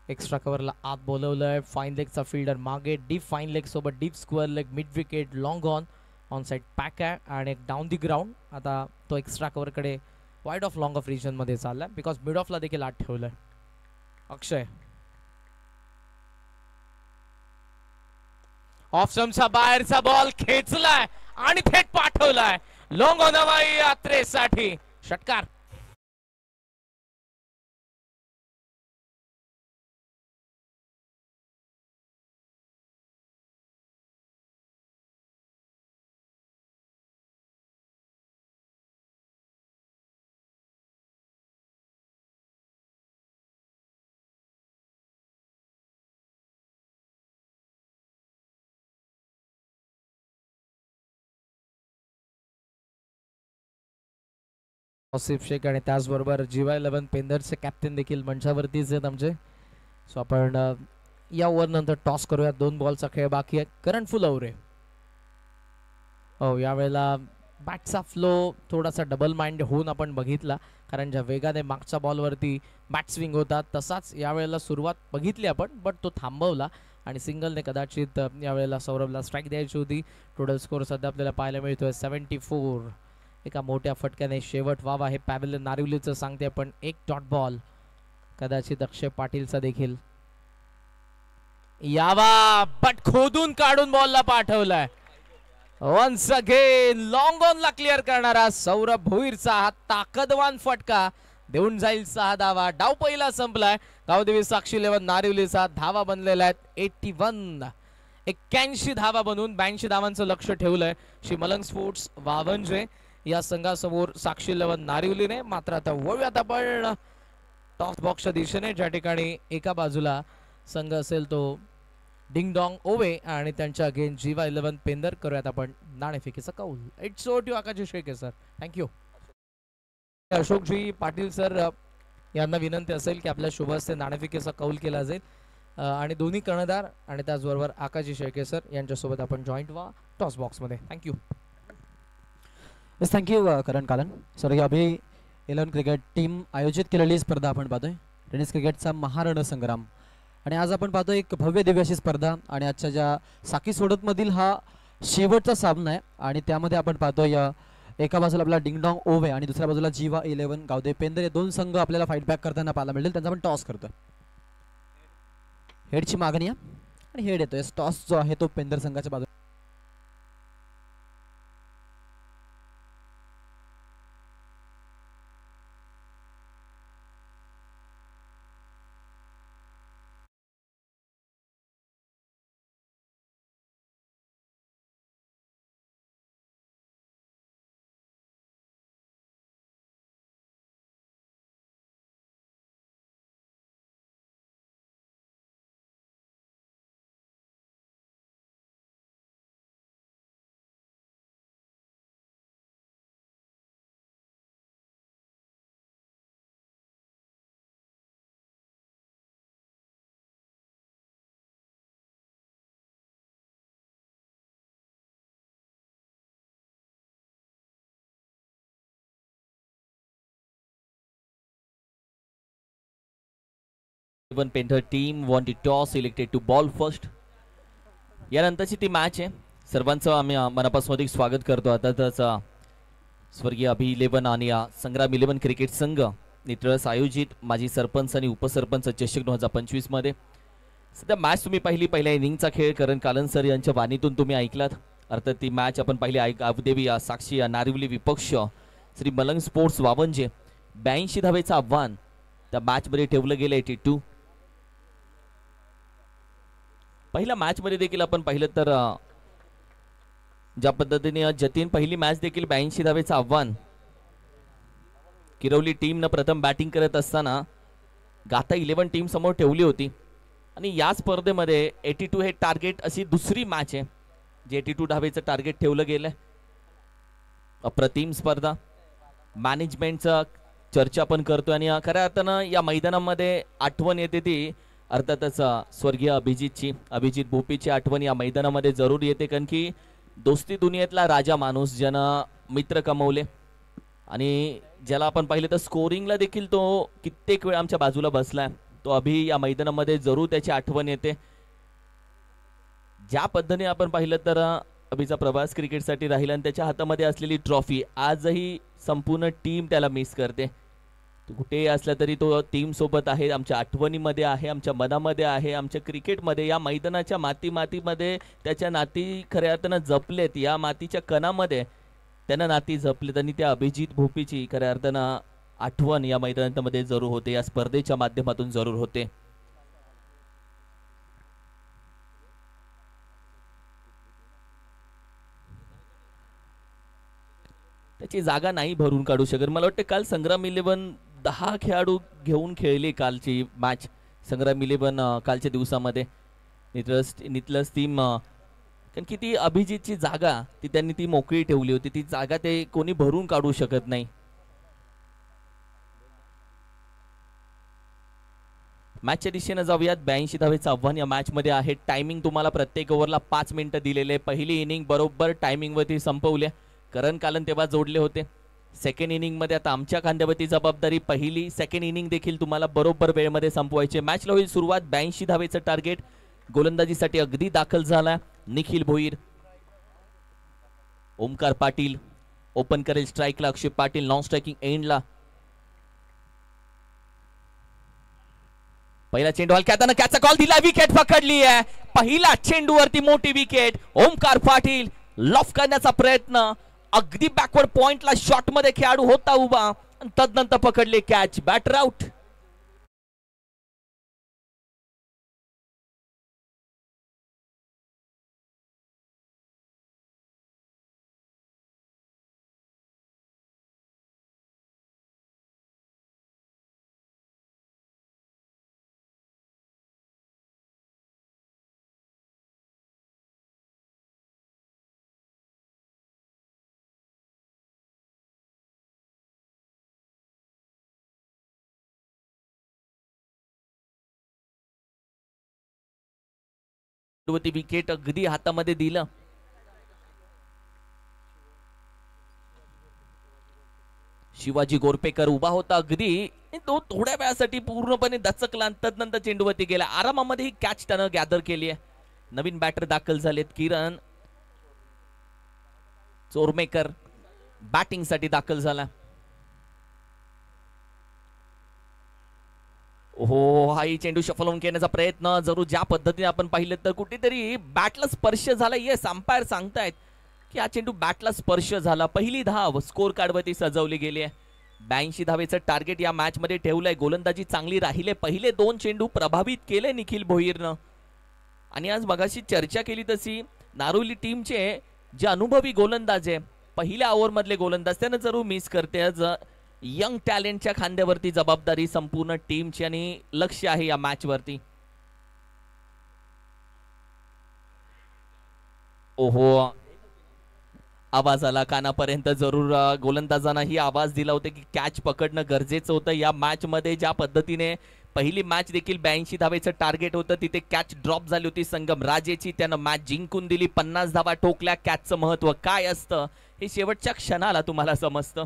एक्स्ट्रा कव्हरला आत बोलवलंय. फाईन लेगचा फिल्डर मागे, डीप फाईन लेग सोबत deep square leg, mid wicket, long on side pack आहे आणि एक डाऊन दी ग्राउंड. आता तो एक्स्ट्रा कव्हरकडे wide off long off region मध्ये चाललाय बिकॉज मिड ऑफला देखील आत ठेवलंय. अक्षय ऑफस्टंपच्या बाहेरचा बॉल खेचलाय आणि थेट पाठवलाय लॉंग ऑन हवाई यात्रेसाठी. षटकार. आसिफ शेख आणि त्याचबरोबर GY11 पेंदरचे कॅप्टन देखील मंचावरतीच आहेत आमचे. सो आपण या ओव्हर नंतर टॉस करूया. 2 बॉलचा खेळ बाकी आहे. करण फुलवरे. हो, यावेळेला बॅटचा फ्लो थोडासा डबल माइंड होऊन आपण बघितला, कारण ज्या वेगाने मागच्या बॉलवरती बॅट स्विंग होता तसाच यावेळेला सुरुवात बघितली आपण, बट तो थांबवला आणि सिंगलने कदाचित यावेळेला सौरभला स्ट्राईक द्यायची होती. टोटल स्कोर सध्या आपल्याला पाहायला मिळतोय 74. एका मोठ्या फटक्याने शेवट व्हावा हे पॅव्हलियन नारिवलीचं सांगते, पण एक डॉट बॉल कदाचित अक्षय पाटीलचा देखील यावा, बट खोदून काढून बॉलला पाठवलाय. वन्स अगेन लॉंग ऑनला क्लिअर करणारा सौरभ भोईरचा हा ताकदवान फटका देऊन जाईल 6 धावा. डाव पहिला संपलाय. गावदेवी साक्षी 11 नारिवलीचा धावा बनलेला आहेत 81. 81 धावा बनवून 82 धावांचं लक्ष ठेवलंय श्री मलंग स्पोर्ट्स वावंजे या संघासमोर साक्षी 11 नारिवलीने. मात्र आता वळूयात आपण टॉस बॉक्सच्या दिशेने, ज्या ठिकाणी एका बाजूला संघ असेल तो डिंग डॉंग ओवे आणि त्यांच्या अगेन GY11 पेंदर. करूयात आपण नाणेफेकीचा कौल. It's over to Akash Shelke sir. Thank you. अशोकजी पाटील सर यांना विनंती असेल की आपल्या शुभ हस्ते नाणेफेकीचा कौल केला जाईल आणि दोन्ही कर्णधार आणि त्याचबरोबर आकाश शेळके सर यांच्यासोबत आपण जॉईंट व्हा टॉस बॉक्समध्ये. थँक्यू. थँक्यू करण कालन सर. ही अभि 11 क्रिकेट टीम आयोजित केलेली स्पर्धा आपण पाहतोय, टेनिस क्रिकेटचा महारणसंग्राम. आणि आज आपण पाहतो एक भव्य दिव्य अशी स्पर्धा आणि आजच्या ज्या साकी सोडतमधील हा शेवटचा सामना आहे आणि त्यामध्ये आपण पाहतोय एका बाजूला आपला डिंगडॉंग ओवे आणि दुसऱ्या बाजूला जीवा 11 गावदे पेंदर हे दोन संघ आपल्याला फाईट बॅक करताना पाहायला मिळतील. त्यांचा पण टॉस करतोय. हेडची मागणी आहे आणि हेड येतोय. टॉस जो आहे तो पेंदर संघाच्या बाजूला. Even Painter team want to toss selected to ball first. यानंतरची ती मॅच आहे. सर्वांचं आम्ही मनापासून स्वागत करतो. आता त्याचा स्वर्गीय अभि 11 आणि संग्राम 11 क्रिकेट संघ निटळस आयोजित माजी सरपंच आणि उपसरपंच चषक 2025 मध्ये सध्या मॅच तुम्ही पाहिली. पहिल्या इनिंगचा खेळ करण कालनसर यांच्या वाणीतून तुम्ही ऐकलात. अर्थात ती मॅच आपण पाहिली. अवदेवी साक्षी नारिवली विपक्ष श्री मलंग स्पोर्ट्स वावंजे 82 धावेचं आव्हान त्या मॅच मध्ये ठेवलं गेलं. 82 पहिल्या मॅच मध्ये देखील आपण पाहिलं तर ज्या पद्धतीने जतीन पहिली मॅच देखील 82 धावेचं आव्हान किरवली टीमनं प्रथम बॅटिंग करत असताना गाथा 11 टीम समोर ठेवली होती. आणि या स्पर्धेमध्ये 82 हे टार्गेट अशी दुसरी मॅच आहे जे 82 धावेचं टार्गेट ठेवलं गेलंय. अप्रतिम स्पर्धा. मॅनेजमेंटचं चर्चा पण करतोय आणि खऱ्या अर्थानं या मैदानामध्ये आठवण येते ती अर्थातच स्वर्गीय अभिजित भोपीची आठवण या मैदानामध्ये जरूर येते. कारण की दोस्ती दुनियेतला राजा माणूस ज्यानं मित्र कमवले आणि ज्याला आपण पाहिलं तर स्कोरिंगला देखील तो कित्येक वेळ आमच्या बाजूला बसलाय. तो अभि या मैदानामध्ये जरूर त्याची आठवण येते. ज्या पद्धतीने आपण पाहिलं तर अभिचा प्रवास क्रिकेटसाठी राहिला आणि त्याच्या हातामध्ये असलेली ट्रॉफी आजही संपूर्ण टीम त्याला मिस करते. तो कुठेही असला तरी तो टीम सोबत आहे. आमच्या आठवणीमध्ये आहे, आमच्या मनामध्ये आहे, आमच्या क्रिकेटमध्ये या मैदानाच्या मातीमध्ये त्याच्या नाती खऱ्या अर्थानं जपलेत. या मातीच्या कणामध्ये त्यांना नाती जपलेत आणि त्या अभिजित भोपीची खऱ्या अर्थानं आठवण या मैदानामध्ये जरूर होते. या स्पर्धेच्या माध्यमातून जरूर होते. त्याची जागा नाही भरून काढू शकत. मला वाटतं काल संग्राम 11 10 खेळाडू घेऊन खेळली कालची मॅच. संग्राम 11 कालच्या दिवसामध्ये नितलस टीम कारण की ती अभिजितची जागा त्यांनी ती मोकळी ठेवली होती. ती जागा ते कोणी भरून काढू शकत नाही. मॅचच्या दिशेने जाऊयात. 82 धावेचं आव्हान या मॅच मध्ये आहे. टायमिंग तुम्हाला प्रत्येक ओव्हरला 5 मिनिटं दिलेले. पहिली इनिंग बरोबर टायमिंग वरती संपवले. करण कालन तेव्हा जोडले होते. सेकंड इनिंग मध्ये आता आमच्या खांद्यावरती जबाबदारी. पहिली सेकंड इनिंग देखील तुम्हाला बरोबर वेळेमध्ये संपवायचे. मॅचला होईल सुरुवात. 82 धावेचं टार्गेट गोलंदाजीसाठी अगदी दाखल झाला. निखिल भोईर, ओमकार पाटील ओपन करेल स्ट्राईकला. अक्षय पाटील नॉन स्ट्रायकिंग एंडला. पहिला चेंडू हलक्यात कॅचा कॉल दिला. विकेट पकडली आहे. पहिला चेंडूवरती मोठी विकेट. ओमकार पाटील लॉफ करण्याचा प्रयत्न. अगदी बॅकवर्ड पॉइंटला शॉट मध्ये खेळाडू होता उभा. तदनंतर पकडले कॅच. Batter out. विकेट अगदी हातामध्ये दिलं. शिवाजी गोरपेकर उभा होता अगदी. तो थोड्या वेळासाठी पूर्णपणे दचकला. तदनंतर चेंडूवरती गेला. आरामामध्ये ही कॅच त्यानं गॅदर केली आहे. नवीन बॅटर दाखल झालेत. किरण चोरमेकर बॅटिंग साठी दाखल झाला. हो, हाही चेंडू शफल होऊन खेळण्याचा प्रयत्न. जरूर ज्या पद्धतीने आपण पाहिलं तर कुठेतरी बॅटला स्पर्श झाला. येस, अंपायर सांगतायत की हा चेंडू बॅटला स्पर्श झाला. पहिली धाव स्कोर कार्डवरती सजवली गेली आहे. 82 धावेचं टार्गेट या मॅच मध्ये ठेवलंय. गोलंदाजी चांगली राहिले. पहिले 2 चेंडू प्रभावित केले निखिल भोईरनं. आणि आज मगाशी चर्चा केली तशी नारोली टीमचे जे अनुभवी गोलंदाज आहे, पहिल्या ओव्हर मधले गोलंदाज, त्यांना जरूर मिस करते. आज यंग टॅलेंटच्या खांद्यावरती जबाबदारी संपूर्ण टीमची आणि लक्ष आहे या मॅच वरती. ओहो, आवाज आला कानापर्यंत. जरूर गोलंदाजांना ही आवाज दिला होता की कॅच पकडणं गरजेचं होतं या मॅच मध्ये. ज्या पद्धतीने पहिली मॅच देखील 82 धावेचं टार्गेट होतं, तिथे कॅच ड्रॉप झाली होती संगम राजेची. त्यानं मॅच जिंकून दिली. 50 धावा ठोकल्या. कॅचचं महत्व काय असतं हे शेवटच्या क्षणाला तुम्हाला समजतं.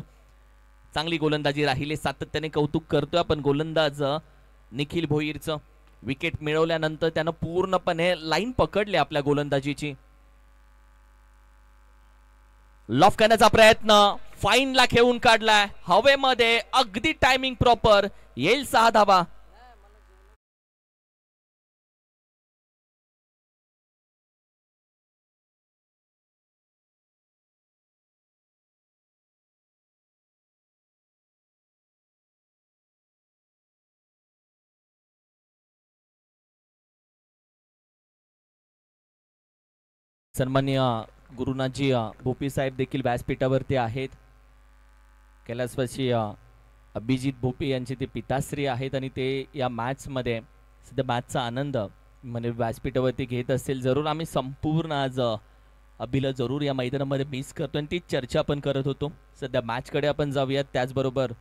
चांगली गोलंदाजी राहिली. सातत्याने कौतुक करतोय आपण गोलंदाज निखिल भोईरचं. विकेट मिळवल्यानंतर त्यानं पूर्णपणे लाईन पकडली आपल्या गोलंदाजीची. लॉफ करण्याचा प्रयत्न, फाईनला खेळून काढलाय हवेमध्ये. अगदी टायमिंग प्रॉपर. येईल 6 धावा. सन्माननीय गुरुनाथजी भोपी साहेब देखील व्यासपीठावरती आहेत. कैलासवासी अभिजित भोपी यांचे ते पिताश्री आहेत आणि ते या मॅच मध्ये सध्या मॅचचा आनंद म्हणजे व्यासपीठावरती घेत असतील. जरूर आम्ही संपूर्ण आज अभिला जरूर या मैदानामध्ये मिस करतो आणि तीच चर्चा आपण करत होतो. सध्या मॅच कडे आपण जाऊयात. त्याचबरोबर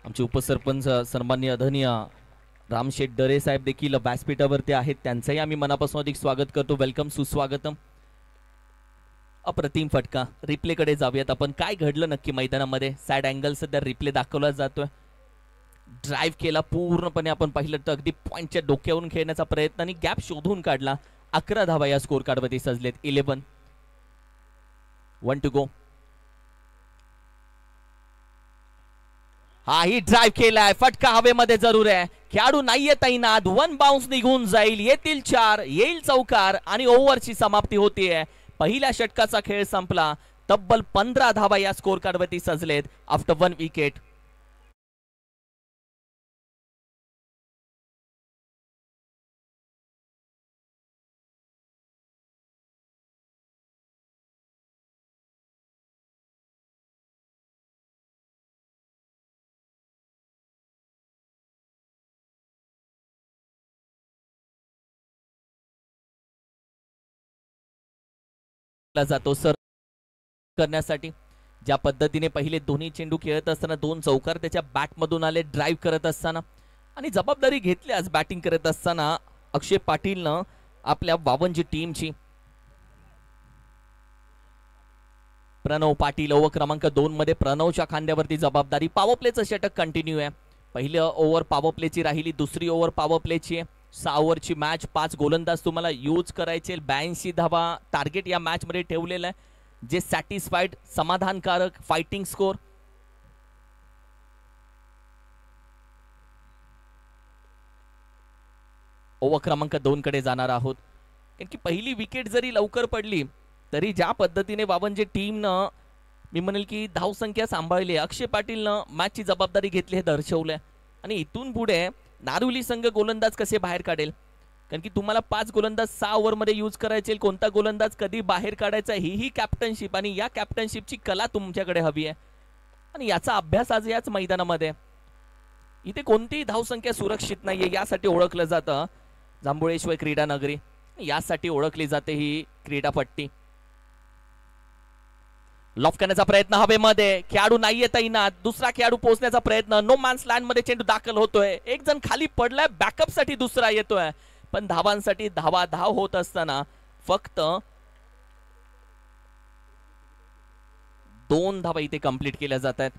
आमचे उपसरपंच सन्माननीय आदरणीय रामशेठ दरे साहेब देखील व्यासपीठावरती आहेत. त्यांचंही आम्ही मनापासून अधिक स्वागत करतो. वेलकम, सुस्वागतम. अप्रतिम फटका. रिप्ले कडे जाऊयात आपण. काय घडलं नक्की मैदानामध्ये? साइड अँगल सध्या रिप्ले दाखवला जातोय. ड्राईव्ह केला पूर्णपणे आपण पाहिलं तर अगदी पॉइंटच्या डोक्यावरून खेळण्याचा प्रयत्न आणि गॅप शोधून काढला. 11 धावा या स्कोर कार्डवरती सजलेत. 11 1 to go. हाही ड्राईव्ह केलाय. फटका हवेमध्ये जरूर आहे. खेळाडू नाहीये तैनात. 1 बाउन्स निघून जाईल. येतील 4. येईल चौकार आणि ओव्हरची समाप्ती होतीये. पहिल्या षटकाचा खेळ संपला. तब्बल 15 धावा या स्कोर कार्डवरती सजलेत आफ्टर 1 विकेट. जातो सर करण्यासाठी. ज्या पद्धतीने पहिले दोन्ही चेंडू खेळत असताना 2 चौकार त्याच्या बॅट मधून आले ड्राईव्ह करत असताना आणि जबाबदारी घेतली आज बॅटिंग करत असताना अक्षय पाटीलनं आपल्या 52 टीमची. प्रणव पाटील ओव्हर क्रमांक 2 मध्ये प्रणवच्या खांद्यावरती जबाबदारी. पॉवर प्लेचं षटक कंटिन्यू आहे. पहिलं ओव्हर पॉवर प्लेची राहिली. दुसरी ओव्हर पॉवर प्लेची आहे. 6 ओव्हरची मॅच. 5 गोलंदाज तुम्हाला यूज करायचे. 82 धावा टार्गेट या मॅच मध्ये ठेवलेलं आहे, जे सॅटिस्फाईड समाधानकारक फायटिंग स्कोर. ओव्हर क्रमांक 2 कडे जाणार आहोत. कारण की पहिली विकेट जरी लवकर पडली तरी ज्या पद्धतीने 52 टीमनं मी म्हणेल की धावसंख्या सांभाळली, अक्षय पाटीलनं मॅचची जबाबदारी घेतली हे दर्शवलंय. आणि इथून पुढे नारुली संघ गोलंदाज कसे बाहेर काढेल, कारण की तुम्हाला 5 गोलंदाज 6 ओव्हर मध्ये यूज करायचे. कोणता गोलंदाज कधी बाहेर काढायचा ही कॅप्टनशिप आणि या कॅप्टनशिपची कला तुमच्याकडे हवी आहे. आणि याचा अभ्यास आज याच मैदानामध्ये. इथे कोणतीही धावसंख्या सुरक्षित नाहीये. यासाठी ओळखलं जातं जांभुळेश्वर क्रीडा नगरी. यासाठी ओळखली जाते ही क्रीडापट्टी. लॉफ करण्याचा प्रयत्न हवेमध्ये. खेळाडू नाहीये तैनात. दुसरा खेळाडू पोहोचण्याचा प्रयत्न. नो मॅन्स लँड मध्ये चेंडू दाखल होतोय. एक जण खाली पडलाय. बॅकअप साठी दुसरा येतोय. पण धावांसाठी धाव होत असताना फक्त 2 धावा इथे कंप्लीट केल्या जात आहेत.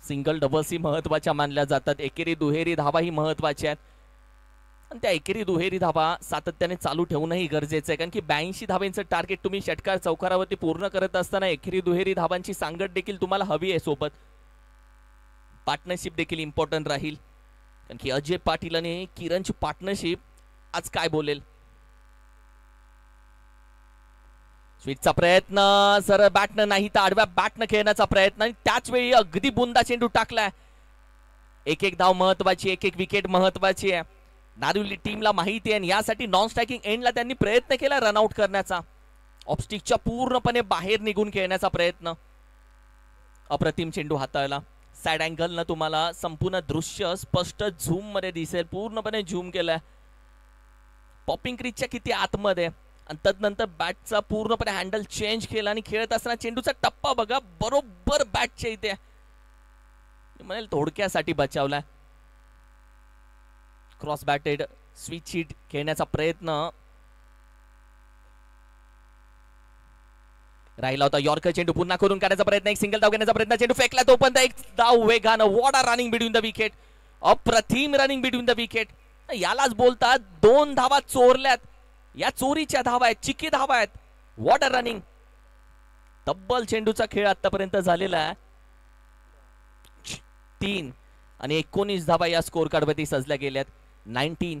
सिंगल डबल्स ही महत्वाच्या मानल्या जातात. एकेरी दुहेरी धावा ही महत्वाच्या आहेत. आणि त्या एकेरी दुहेरी धावा सातत्याने चालू ठेवणंही गरजेचं आहे, कारण की 82 धाब्यांचं टार्गेट तुम्ही षटकार चौकारावरती पूर्ण करत असताना एकेरी दुहेरी धावांची सांगड देखील तुम्हाला हवी आहे सोबत. पार्टनरशिप देखील इम्पॉर्टंट राहील, कारण की अजय पाटील आणि किरणची पार्टनरशिप आज काय बोलेल. स्वीटचा प्रयत्न सर बॅटनं नाही तर आडव्या बॅटनं खेळण्याचा प्रयत्न आणि त्याच वेळी अगदी बुंदा चेंडू टाकलाय. एक एक धाव महत्वाची, एक एक विकेट महत्वाची आहे. नारिवली टीमला माहिती आहे आणि यासाठी नॉन स्ट्रायकिंग एंडला त्यांनी प्रयत्न केला रनआउट करण्याचा. ऑफस्टिकच्या पूर्णपणे बाहेर निघून खेळण्याचा प्रयत्न. अप्रतिम चेंडू हाताळला. साइड अँगल न तुम्हाला संपूर्ण दृश्य स्पष्ट झूम मध्ये दिसेल, पूर्णपणे झूम केलाय. पॉपिंग क्रीजच्या किती आतमध्ये आणि तदनंतर बॅटचा पूर्णपणे हँडल चेंज केला आणि खेळत असताना चेंडूचा टप्पा बघा, बरोबर बॅटच्या इथे म्हणेल थोडक्यासाठी बचावलाय. क्रॉस बॅटेड स्विच हिट खेळण्याचा प्रयत्न राहिला होता. यॉर्कर चेंडू पुन्हा करून काढण्याचा प्रयत्न, एक सिंगल धाव घेण्याचा प्रयत्न, चेंडू फेकला तो पण एक धाव वेगानं. What are running between the wicket, अप्रतिम रनिंग बिटवीन द विकेट. यालाच बोलतात 2 धावा चोरल्यात. या चोरीच्या धावा आहेत, चिकी धावा आहेत. What are running. तब्बल चेंडूचा खेळ आतापर्यंत झालेला आहे. 3 आणि 19 धावा या स्कोर कार्डवरती सजल्या गेल्यात. 19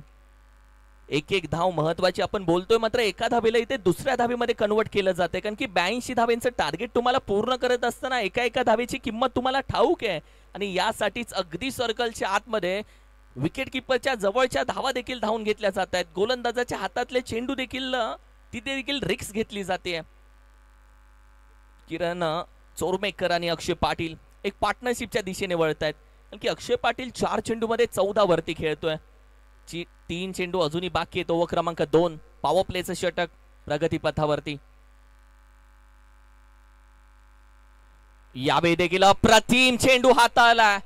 एक एक धाव महत्वाची आपण बोलतोय, मात्र एका धावेला इथे दुसऱ्या धावेमध्ये कन्वर्ट केलं जाते, कारण की 82 धावेंचं टार्गेट तुम्हाला पूर्ण करत असताना एका एका धावेची किंमत तुम्हाला ठाऊक आहे. आणि यासाठीच अगदी सर्कलच्या आतमध्ये विकेट किपरच्या जवळच्या धावा देखील धावून घेतल्या जात आहेत. गोलंदाजाच्या हातातले चेंडू देखील तिथे देखील रिक्स घेतली जाते. किरण चोरमेकर आणि अक्षय पाटील एक पार्टनरशिपच्या दिशेने वळत आहेत, कारण की अक्षय पाटील 4 चेंडूमध्ये 14 वरती खेळतोय. 3 चेंडू अजूनही बाकी आहेत. ओव्हर क्रमांक 2 पॉवर प्लेचं षटक प्रगतीपथावरती. यावेळी देखील अप्रतिम चेंडू हाताळला.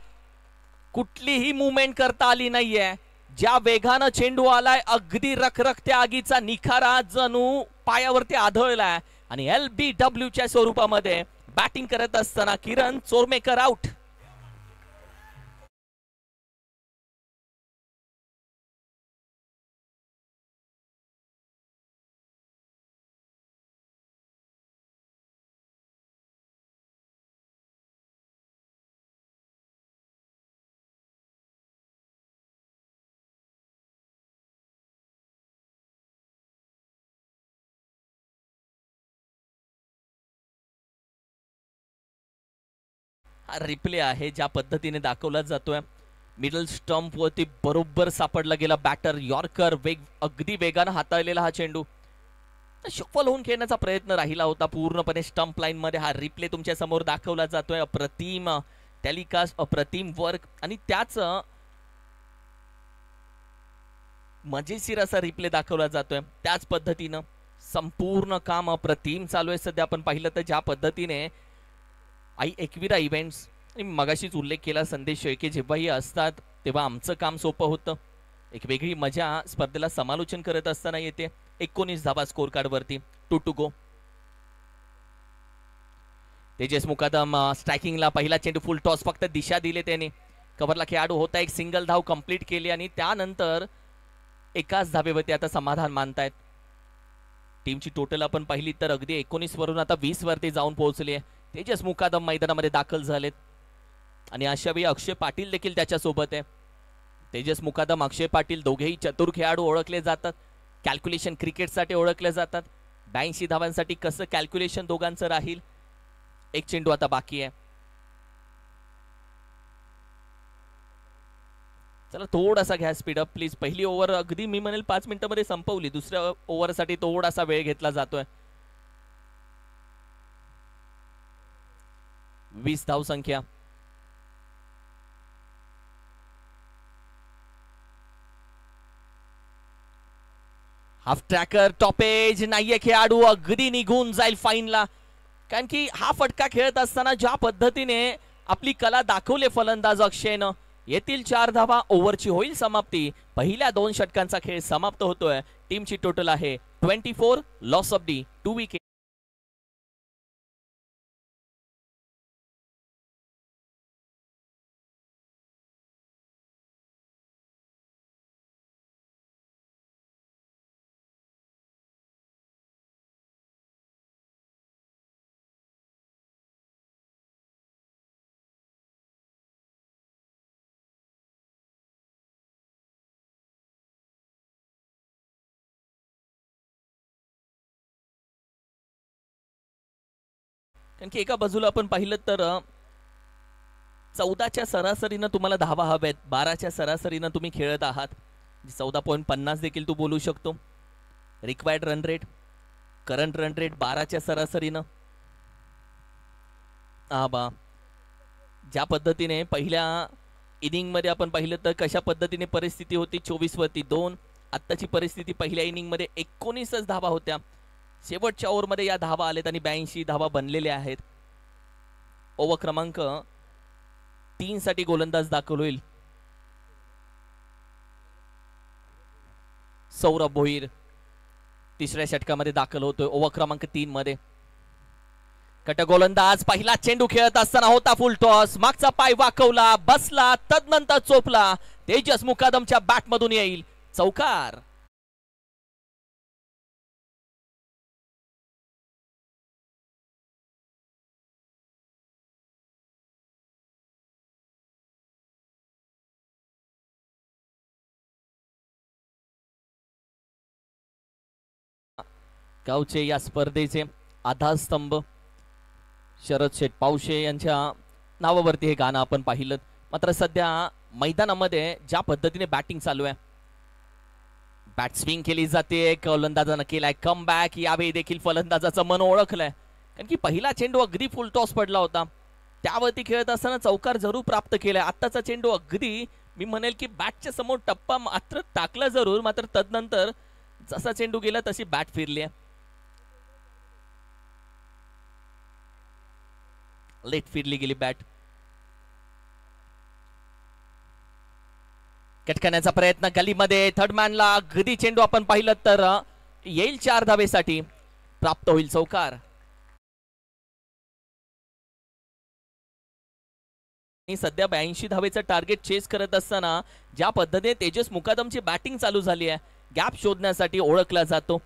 कुठलीही मुवमेंट करता आली नाहीये. ज्या वेगानं चेंडू आलाय, अगदी रखरखत्या आगीचा निखारा जणू पायावरती आढळलाय. आणि LBW च्या स्वरूपामध्ये बॅटिंग करत असताना किरण चोरमेकर आउट. हा रिप्ले आहे, ज्या पद्धतीने दाखवला जातोय. मिडल स्टंप वरती बरोबर सापडला गेला बॅटर. यॉर्कर अगदी वेगानं हाताळलेला हा चेंडू. शफल होऊन खेळण्याचा प्रयत्न राहिला होता पूर्णपणे स्टंप लाईन मध्ये. हा रिप्ले तुमच्या समोर दाखवला जातोय. अप्रतिम टेलिकास्ट, अप्रतिम वर्क आणि त्याच मजेशीर असा रिप्ले दाखवला जातोय. त्याच पद्धतीनं संपूर्ण काम अप्रतिम चालू आहे सध्या. आपण पाहिलं तर ज्या पद्धतीने आई एकविरा इव्हेंट्स मगाशीच उल्लेख केला संदेश की जेव्हाही असतात तेव्हा आमचं काम सोपं होतं. एक वेगळी मजा स्पर्धेला समालोचन करत असताना येते. 19 धावा स्कोर कार्ड वरती. 2 टू गो. तेजस मुकादम स्ट्रायकिंगला पहिला चेंडू फुल टॉस, फक्त दिशा दिले त्याने. कव्हरला खेळाडू होता, एक सिंगल धाव कंप्लीट केली आणि त्यानंतर एकाच धावेवरती आता समाधान मानतायत. टीमची टोटल आपण पाहिली तर अगदी 19 वरून आता 20 वरती जाऊन पोहोचली आहे. तेजस मुकादम मैदानामध्ये दाखल झालेत आणि अशा वेळी अक्षय पाटील देखील त्याच्या सोबत आहे. तेजस मुकादम, अक्षय पाटील दोघेही चतुर खेळाडू ओळखले जातात. कॅल्क्युलेशन क्रिकेटसाठी ओळखले जातात. 82 धावांसाठी कसं कॅल्क्युलेशन दोघांचं राहील. एक चेंडू आता बाकी आहे. चला थोडासा घ्या स्पीडअप प्लीज. पहिली ओव्हर अगदी मी म्हणेल 5 मिनिटांमध्ये संपवली. दुसऱ्या ओव्हरसाठी थोडासा वेळ घेतला जातोय. 20 धाव संख्या. हाफ ट्रॅकर टॉपेज नाहीये. खेळाडू अगदी निघून जाईल फाईनला, कारण की हा फटका खेळत असताना ज्या पद्धतीने आपली कला दाखवले फलंदाज अक्षयनं, येथील 4 धावा, ओव्हरची होईल समाप्ती. पहिल्या 2 षटकांचा खेळ समाप्त होतोय. टीमची टोटल आहे 24, लॉस ऑफ दी 2 विकेट. कारण की एका बाजूला आपण पाहिलं तर 14च्या सरासरीनं तुम्हाला धावा हव्यात, 12च्या सरासरीनं तुम्ही खेळत आहात. 14.50 देखील तू बोलू शकतो. Required run rate, current run rate 12च्या सरासरीनं. बा ज्या पद्धतीने पहिल्या इनिंगमध्ये आपण पाहिलं तर कशा पद्धतीने परिस्थिती होती, 24 वरती 2. आत्ताची परिस्थिती पहिल्या इनिंगमध्ये 19च धावा होत्या. शेवटच्या ओव्हरमध्ये या धावा आलेत आणि 82 धावा बनलेल्या आहेत. ओव्हर क्रमांक 3 साठी गोलंदाज दाखल होईल सौरभ भोईर. तिसऱ्या षटकामध्ये दाखल होतोय ओव्हर क्रमांक 3 मध्ये. कट गोलंदाज पहिला चेंडू खेळत असताना होता फुल टॉस, मागचा पाय वाकवला, बसला, तदनंतर चोपला. तेजस मुकादमच्या बॅट मधून येईल चौकार. गावचे या स्पर्धेचे आधारस्तंभ शरद शेठ पावशे यांच्या नावावरती हे गाणं आपण पाहिलं. मात्र सध्या मैदानामध्ये ज्या पद्धतीने बॅटिंग चालू आहे, बॅट स्विंग केली जाते, गोलंदाजानं केलाय कम बॅक. यावेळी देखील फलंदाजाचं मन ओळखलंय, कारण की पहिला चेंडू अगदी फुल टॉस पडला होता, त्यावरती खेळत असताना चौकार जरूर प्राप्त केलाय. आत्ताचा चेंडू अगदी मी म्हणेल की बॅटच्या समोर टप्पा मात्र टाकला जरूर, मात्र तदनंतर जसा चेंडू गेला तशी बॅट फिरली आहे. लेट फिरली गेली बॅट. कटकण्याचा प्रयत्न गलीमध्ये, थर्डमॅनला अगदी चेंडू आपण पाहिलं तर येईल 4 धावेसाठी, प्राप्त होईल चौकार. सध्या 82 धावेचं टार्गेट चेस करत असताना ज्या पद्धतीने तेजस मुकादमची बॅटिंग चालू झाली आहे, गॅप शोधण्यासाठी ओळखला जातो.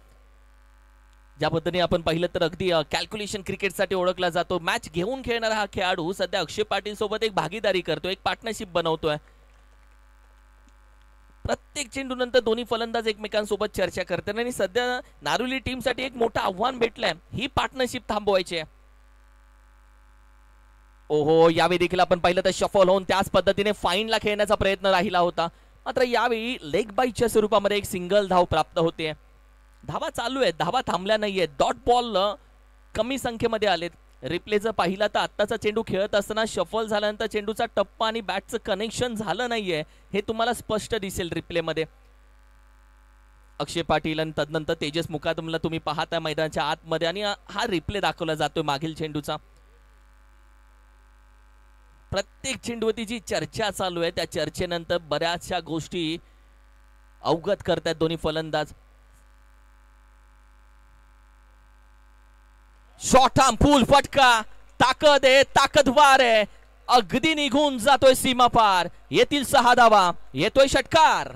ज्या पद्धतीने आपण पाहिलं तर अगदी कॅल्क्युलेशन क्रिकेटसाठी ओळखला जातो. मॅच घेऊन खेळणारा हा खेळाडू सध्या अक्षय पाटील सोबत एक भागीदारी करतो, एक पार्टनरशिप बनवतोय. प्रत्येक चेंडू नंतर दोन्ही फलंदाज एकमेकांसोबत चर्चा करतात आणि सध्या नारुली टीमसाठी एक मोठं आव्हान भेटलंय, ही पार्टनरशिप थांबवायची आहे. ओहो, यावेळी देखील आपण पाहिलं तर शफल होऊन त्याच पद्धतीने फाईनला खेळण्याचा प्रयत्न राहिला होता, मात्र यावेळी लेग बाईटच्या स्वरूपामध्ये एक सिंगल धाव प्राप्त होते. धावा चालू आहेत, धावा थांबल्या नाहीये. डॉट बॉल कमी संख्येमध्ये आलेत. रिप्ले जर पाहिला तर आत्ताचा चेंडू खेळत असताना शफल झाल्यानंतर चेंडूचा टप्पा आणि बॅटचं कनेक्शन झालं नाहीये, हे तुम्हाला स्पष्ट दिसेल रिप्ले मध्ये. अक्षय पाटील आणि तदनंतर तेजस मुकादमला तुम्ही पाहता मैदानाच्या आतमध्ये आणि हा रिप्ले दाखवला जातोय मागील चेंडूचा. प्रत्येक चेंडूवरती जी चर्चा चालू आहे त्या चर्चेनंतर बऱ्याचशा गोष्टी अवगत करतात दोन्ही फलंदाज. शॉर्ट आर्म फुल फटका, ताकद आहे, ताकदवार आहे, अगदी निघून जातोय सीमा पार. येतील 6 धावा, येतोय षटकार.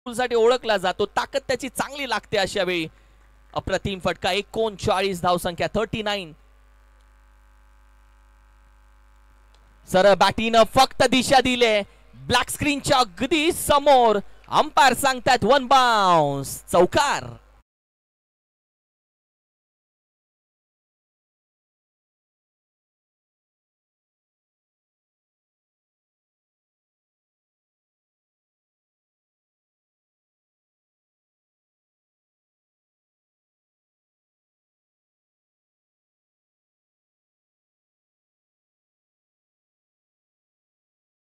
साठी ओळखला जातो, ताकद त्याची चांगली लागते अशा वेळी. अप्रतिम फटका, 39 धावसंख्या, 39. सरळ बॅटीनं फक्त दिशा दिले, ब्लॅक स्क्रीनच्या अगदी समोर. अंपायर सांगतात 1 बाउन्स, चौकार.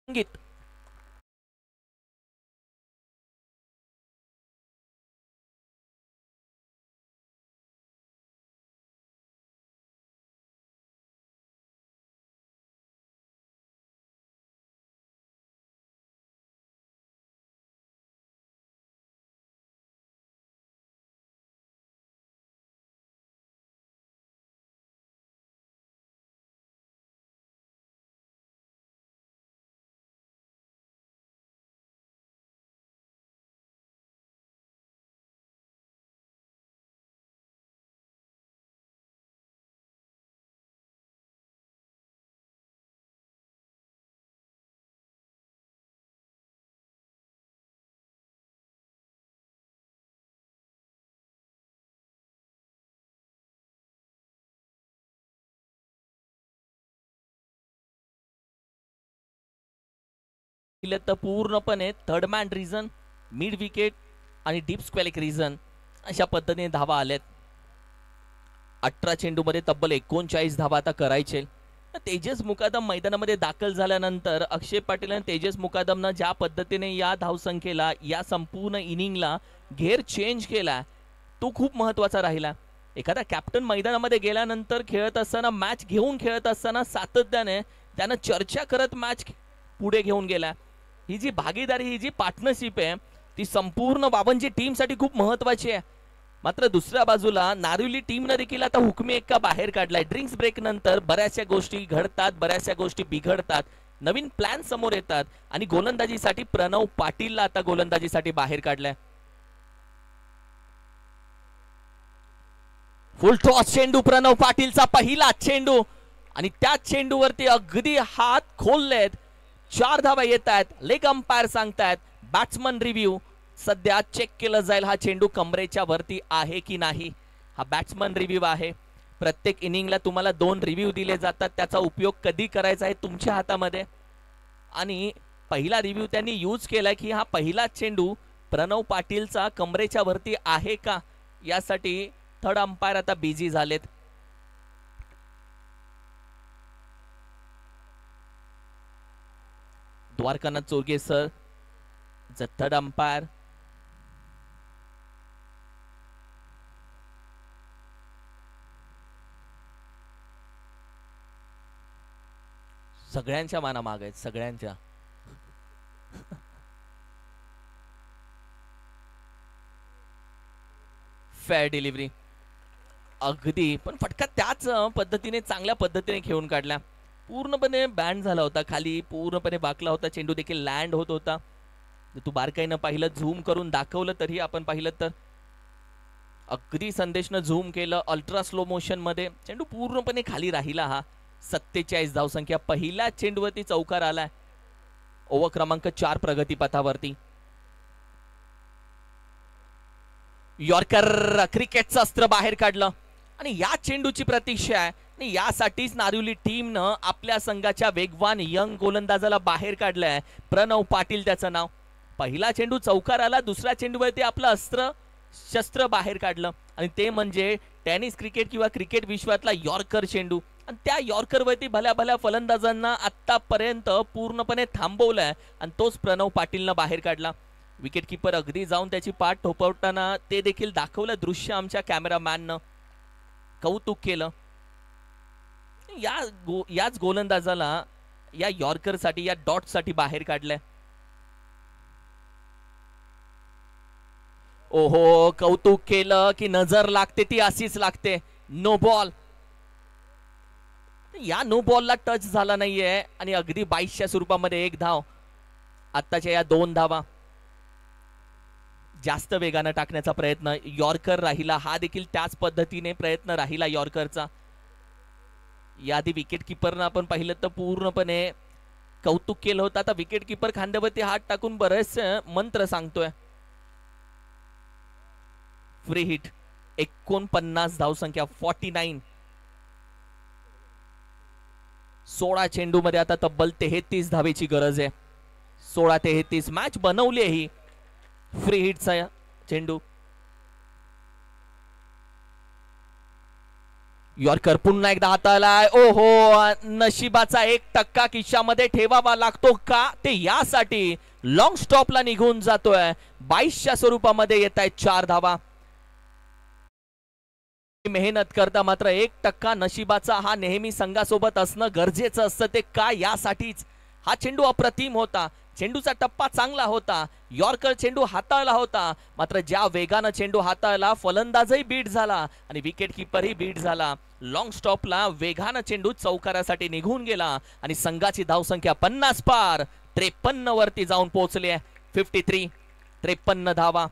संगीत तर पूर्णपणे third man reason, mid wicket आणि डीप स्क्वेलिक रिझन अशा पद्धतीने धावा आल्यात. 18 चेंडूमध्ये तब्बल 39 धावा आता करायचे. तेजस मुकादम मैदानामध्ये दाखल झाल्यानंतर अक्षय पाटील आणि तेजस मुकादमनं ज्या पद्धतीने या धावसंख्येला, या संपूर्ण इनिंगला घेर चेंज केला तो खूप महत्वाचा राहिला. एखादा कॅप्टन मैदानामध्ये गेल्यानंतर खेळत असताना, मॅच घेऊन खेळत असताना सातत्याने त्यानं चर्चा करत मॅच पुढे घेऊन गेला. ही जी भागीदारी, ही जी पार्टनरशिप आहे ती संपूर्ण बावनची टीमसाठी खूप महत्वाची आहे. मात्र दुसऱ्या बाजूला नारिवली टीमनं देखील आता हुकमी एक्का बाहेर काढलाय. ड्रिंक्स ब्रेक नंतर बऱ्याचशा गोष्टी घडतात, बऱ्याचशा गोष्टी बिघडतात, नवीन प्लॅन समोर येतात आणि गोलंदाजीसाठी प्रणव पाटीलला आता गोलंदाजीसाठी बाहेर काढलाय. फुल टॉस चेंडू, प्रणव पाटीलचा पहिला चेंडू आणि त्या चेंडूवरती अगदी हात खोललेत. 4 धावा येत आहेत. लेग अंपायर सांगतायत बॅट्समन रिव्ह्यू सध्या चेक केलं जाईल हा चेंडू कमरेच्या वरती आहे की नाही. हा बॅट्समन रिव्ह्यू आहे. प्रत्येक इनिंगला तुम्हाला 2 रिव्ह्यू दिले जातात. त्याचा उपयोग कधी करायचा आहे तुमच्या हातामध्ये. आणि पहिला रिव्ह्यू त्यांनी यूज केला की हा पहिला चेंडू प्रणव पाटीलचा कमरेच्या वरती आहे का, यासाठी थर्ड अंपायर आता बिझी झालेत. Dwarkanath Chorge sir the third umpire. सगळ्यांच्या माना माग आहेत, सगळ्यांच्या. फेअर डिलिव्हरी अगदी, पण फटका त्याच पद्धतीने चांगल्या पद्धतीने खेळून काढला. पूर्णपणे बँड झाला होता, खाली पूर्णपणे बाकला होता. चेंडू देखील लँड होत होता. तू बारकाईनं पाहिलं, झूम करून दाखवलं तरी आपण पाहिलं तर अगदी संदेशनं झूम केलं अल्ट्रा स्लो मोशन मध्ये. चेंडू पूर्णपणे खाली राहिला. हा 47 धावसंख्या पहिल्या चेंडूवरती चौकार आलाय. ओव्हर क्रमांक 4 प्रगतीपथावरती. यॉर्कर क्रिकेटचं अस्त्र बाहेर काढलं आणि या चेंडूची प्रतीक्षा आहे आणि यासाठीच नारिवली टीमनं आपल्या संघाच्या वेगवान यंग गोलंदाजाला बाहेर काढलंय. प्रणव पाटील त्याचं नाव. पहिला चेंडू चौकार आला, दुसऱ्या चेंडूवरती आपलं अस्त्र शस्त्र बाहेर काढलं आणि ते म्हणजे टेनिस क्रिकेट किंवा क्रिकेट विश्वातला यॉर्कर चेंडू. आणि त्या यॉर्करवरती भल्या भल्या फलंदाजांना आतापर्यंत पूर्णपणे थांबवलंय आणि तोच प्रणव पाटीलनं बाहेर काढला. विकेट किपर अगदी जाऊन त्याची पाठ थोपवताना ते देखील दाखवलं दृश्य आमच्या कॅमेरामॅननं. कौतुक केलं. याच गोलंदाजाला या यॉर्करसाठी, या डॉटसाठी बाहेर काढलंय. ओहो, कौतुक केलं की नजर लागते ती अशीच लागते. No ball. या नो बॉलला टच झाला नाहीये आणि अगदी 22च्या स्वरूपामध्ये 1 धाव. आत्ताच्या या 2 धावा. जास्त वेगानं टाकण्याचा प्रयत्न यॉर्कर राहिला. हा देखील त्याच पद्धतीने प्रयत्न राहिला यॉर्करचा. याआधी विकेट किपरनं आपण पाहिलं तर पूर्णपणे कौतुक केलं होतं. आता विकेट किपर खांद्यावरती हात टाकून बरेचसे मंत्र सांगतोय. Free hit. 49 धावसंख्या 49. 16 चेंडू मध्ये आता तब्बल 33 धावेची गरज आहे. 16-33 मॅच बनवली आहे ही. फ्री हिटचा चेंडू. यॉर्कर पुन्हा एकदा हातालाय. ओहो, नशिबाचा 1% खिशामध्ये ठेवावा लागतो का, ते यासाठी लॉंग स्टॉपला निघून जातोय. 22च्या स्वरूपामध्ये येत आहेत 4 धावा. मेहनत करता मात्र 1% नशिबाचा हा नेहमी संघासोबत असणं गरजेचं असतं. ते का, यासाठीच हा चेंडू अप्रतिम होता. चेंडूचा टप्पा चांगला होता. यॉर्कर चेंडू हाताळला होता. मात्र ज्या वेगानं चेंडू हाताळला, फलंदाजही बीट झाला आणि विकेट किपरही बीट झाला. लॉंग स्टॉपला वेगानं चेंडू चौकारासाठी निघून गेला आणि संघाची धावसंख्या 50 पार 53 वरती जाऊन पोहोचली आहे. 53 धावा.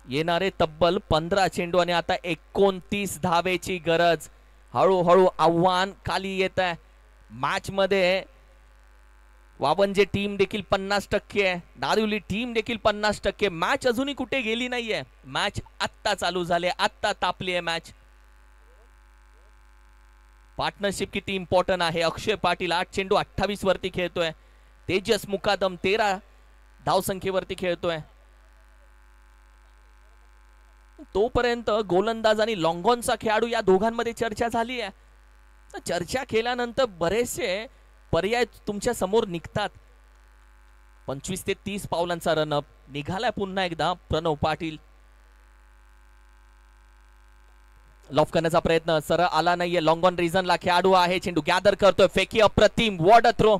येणारे तब्बल 15 चेंडू आणि आता 29 धावेची गरज. हळूहळू आव्हान खाली येत आहे. मॅच मध्ये वावंजे टीम देखील 50% आहे. नारिवली टीम देखील 50%. मॅच अजूनही कुठे गेली नाहीये. मॅच आत्ता चालू झाली, आत्ता तापली आहे मॅच. पार्टनरशिप किती इम्पॉर्टंट आहे. अक्षय पाटील 8 चेंडू 28 वरती खेळतोय. तेजस मुकादम 13 धावसंख्येवरती खेळतोय. तोपर्यंत गोलंदाज आणि लॉंगॉनचा खेळाडू या दोघांमध्ये चर्चा झाली आहे. चर्चा केल्यानंतर बरेचसे पर्याय तुमच्या समोर निघतात. 25 ते 30 पावलांचा रनअप निघालाय पुन्हा एकदा प्रणव पाटील. लॉफ करण्याचा प्रयत्न सरळ आला नाहीये. लॉंग ऑन रिझनला खेळाडू आहे. चेंडू गॅदर करतोय. फेकी अप्रतिम. What a throw.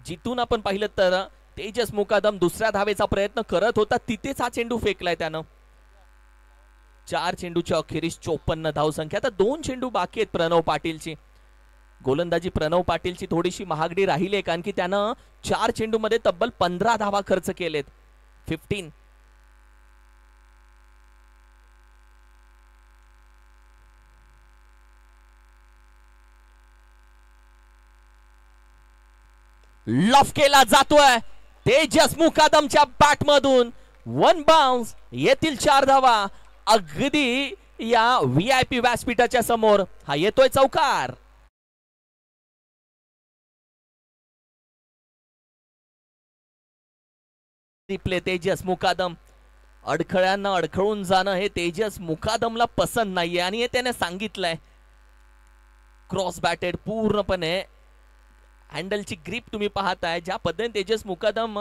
जिथून आपण पाहिलं तर तेजस मुकादम दुसऱ्या धावेचा प्रयत्न करत होता तिथेच हा चेंडू फेकलाय त्यानं. 4 चेंडूच्या अखेरीस 54 धावसंख्या. आता 2 चेंडू बाकी आहेत प्रणव पाटीलची. गोलंदाजी प्रणव पाटीलची थोडीशी महागडी राहिली आहे कारण की त्यानं 4 चेंडूमध्ये तब्बल 15 धावा खर्च केलेत. 15. लॉफ केला जातोय तेजस मुकादमच्या बॅट मधून. 1 बाउन्स. येतील 4 धावा. अगदी या व्हीआयपी व्यासपीठाच्या समोर हा येतोय चौकार. रिप्ले तेजस मुकादम. अडखळ्यांना अडखळून जाणं हे तेजस मुकादमला पसंत नाहीये आणि हे त्याने सांगितलंय. क्रॉस बॅटेड पूर्णपणे हँडलची ग्रिप तुम्ही पाहताय. ज्या पद्धतीने तेजस मुकादम